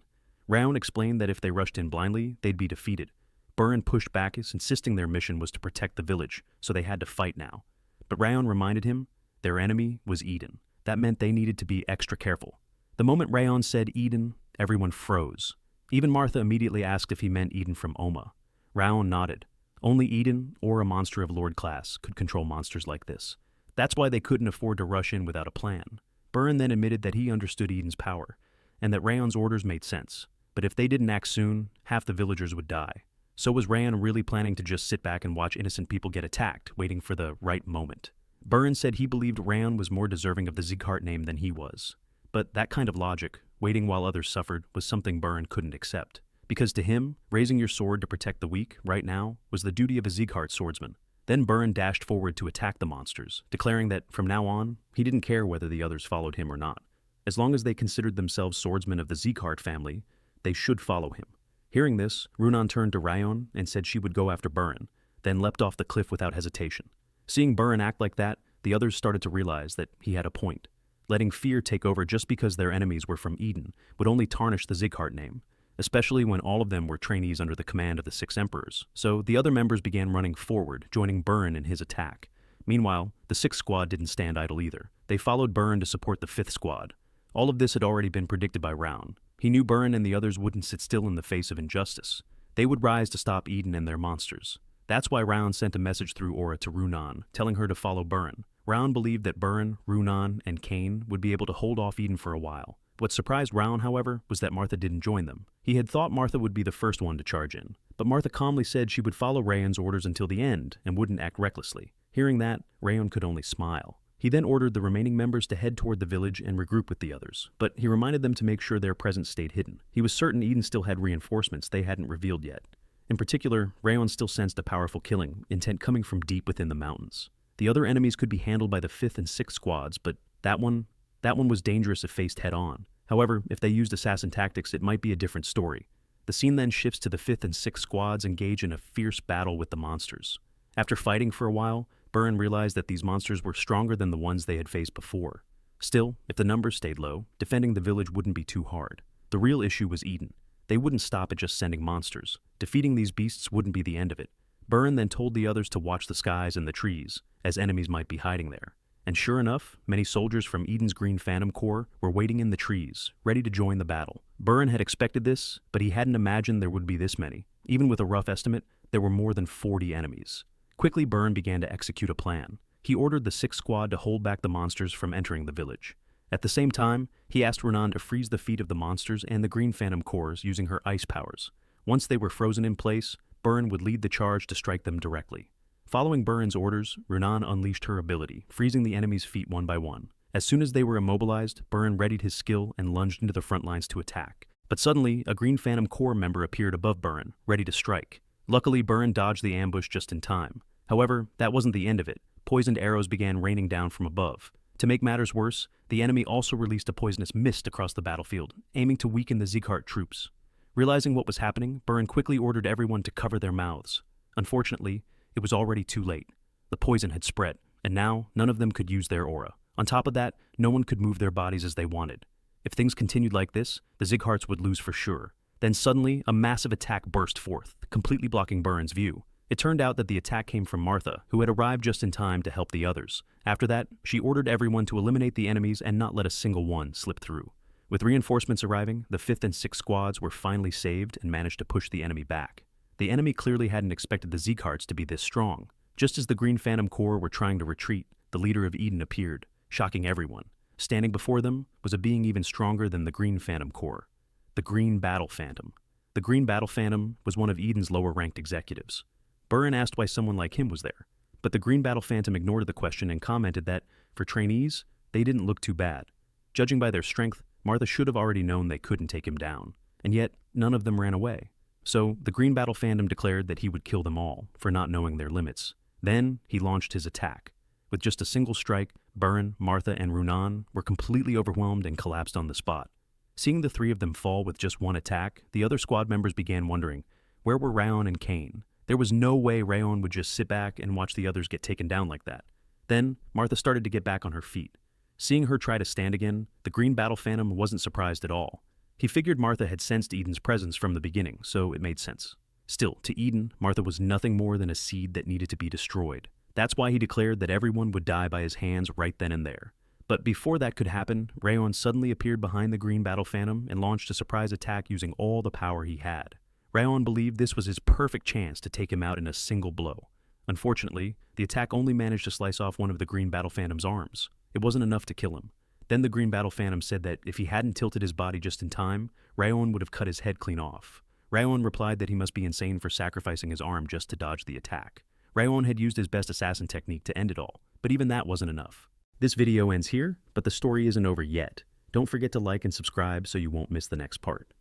Raon explained that if they rushed in blindly, they'd be defeated. Buren pushed back, insisting their mission was to protect the village, so they had to fight now. But Raon reminded him their enemy was Eden. That meant they needed to be extra careful. The moment Raon said Eden, everyone froze. Even Martha immediately asked if he meant Eden from Oma. Raon nodded. Only Eden, or a monster of Lord class, could control monsters like this. That's why they couldn't afford to rush in without a plan. Buren then admitted that he understood Eden's power, and that Raon's orders made sense. But if they didn't act soon, half the villagers would die. So was Raon really planning to just sit back and watch innocent people get attacked, waiting for the right moment? Burren said he believed Raon was more deserving of the Zieghart name than he was. But that kind of logic, waiting while others suffered, was something Burren couldn't accept. Because to him, raising your sword to protect the weak, right now, was the duty of a Zieghart swordsman. Then Burren dashed forward to attack the monsters, declaring that, from now on, he didn't care whether the others followed him or not. As long as they considered themselves swordsmen of the Zieghart family, they should follow him. Hearing this, Runan turned to Raon and said she would go after Burren, then leapt off the cliff without hesitation. Seeing Burren act like that, the others started to realize that he had a point. Letting fear take over just because their enemies were from Eden would only tarnish the Zieghart name, especially when all of them were trainees under the command of the 6 emperors. So the other members began running forward, joining Burren in his attack. Meanwhile, the 6th squad didn't stand idle either. They followed Burren to support the 5th squad. All of this had already been predicted by Raon. He knew Burren and the others wouldn't sit still in the face of injustice. They would rise to stop Eden and their monsters. That's why Raon sent a message through Aura to Runan, telling her to follow Burren. Raon believed that Burren, Runan, and Cain would be able to hold off Eden for a while. What surprised Raon, however, was that Martha didn't join them. He had thought Martha would be the first one to charge in, but Martha calmly said she would follow Raon's orders until the end and wouldn't act recklessly. Hearing that, Raon could only smile. He then ordered the remaining members to head toward the village and regroup with the others, but he reminded them to make sure their presence stayed hidden. He was certain Eden still had reinforcements they hadn't revealed yet. In particular, Raon still sensed a powerful killing intent coming from deep within the mountains. The other enemies could be handled by the 5th and 6th squads, but that one was dangerous if faced head-on. However, if they used assassin tactics, it might be a different story. The scene then shifts to the 5th and 6th squads engage in a fierce battle with the monsters. After fighting for a while, Burren realized that these monsters were stronger than the ones they had faced before. Still, if the numbers stayed low, defending the village wouldn't be too hard. The real issue was Eden. They wouldn't stop at just sending monsters. Defeating these beasts wouldn't be the end of it. Burren then told the others to watch the skies and the trees, as enemies might be hiding there. And sure enough, many soldiers from Eden's Green Phantom Corps were waiting in the trees, ready to join the battle. Burren had expected this, but he hadn't imagined there would be this many. Even with a rough estimate, there were more than 40 enemies. Quickly, Burren began to execute a plan. He ordered the 6th squad to hold back the monsters from entering the village. At the same time, he asked Renan to freeze the feet of the monsters and the Green Phantom Corps using her ice powers. Once they were frozen in place, Burren would lead the charge to strike them directly. Following Burren's orders, Renan unleashed her ability, freezing the enemy's feet one by one. As soon as they were immobilized, Burren readied his skill and lunged into the front lines to attack. But suddenly, a Green Phantom Corps member appeared above Burren, ready to strike. Luckily, Burren dodged the ambush just in time. However, that wasn't the end of it. Poisoned arrows began raining down from above. To make matters worse, the enemy also released a poisonous mist across the battlefield, aiming to weaken the Zieghart troops. Realizing what was happening, Burren quickly ordered everyone to cover their mouths. Unfortunately, it was already too late. The poison had spread, and now none of them could use their aura. On top of that, no one could move their bodies as they wanted. If things continued like this, the Ziegharts would lose for sure. Then suddenly, a massive attack burst forth, completely blocking Burren's view. It turned out that the attack came from Martha, who had arrived just in time to help the others. After that, she ordered everyone to eliminate the enemies and not let a single one slip through. With reinforcements arriving, the 5th and 6th squads were finally saved and managed to push the enemy back. The enemy clearly hadn't expected the Ziegharts to be this strong. Just as the Green Phantom Corps were trying to retreat, the leader of Eden appeared, shocking everyone. Standing before them was a being even stronger than the Green Phantom Corps, the Green Battle Phantom. The Green Battle Phantom was one of Eden's lower-ranked executives. Burren asked why someone like him was there, but the Green Battle Phantom ignored the question and commented that, for trainees, they didn't look too bad. Judging by their strength, Martha should have already known they couldn't take him down, and yet none of them ran away. So the Green Battle Phantom declared that he would kill them all for not knowing their limits. Then he launched his attack. With just a single strike, Burren, Martha, and Runan were completely overwhelmed and collapsed on the spot. Seeing the 3 of them fall with just one attack, the other squad members began wondering, where were Raon and Cain? There was no way Raon would just sit back and watch the others get taken down like that. Then, Martha started to get back on her feet. Seeing her try to stand again, the Green Battle Phantom wasn't surprised at all. He figured Martha had sensed Eden's presence from the beginning, so it made sense. Still, to Eden, Martha was nothing more than a seed that needed to be destroyed. That's why he declared that everyone would die by his hands right then and there. But before that could happen, Raon suddenly appeared behind the Green Battle Phantom and launched a surprise attack using all the power he had. Raon believed this was his perfect chance to take him out in a single blow. Unfortunately, the attack only managed to slice off one of the Green Battle Phantom's arms. It wasn't enough to kill him. Then the Green Battle Phantom said that if he hadn't tilted his body just in time, Raon would have cut his head clean off. Raon replied that he must be insane for sacrificing his arm just to dodge the attack. Raon had used his best assassin technique to end it all, But even that wasn't enough. This video ends here, but the story isn't over yet. Don't forget to like and subscribe so you won't miss the next part.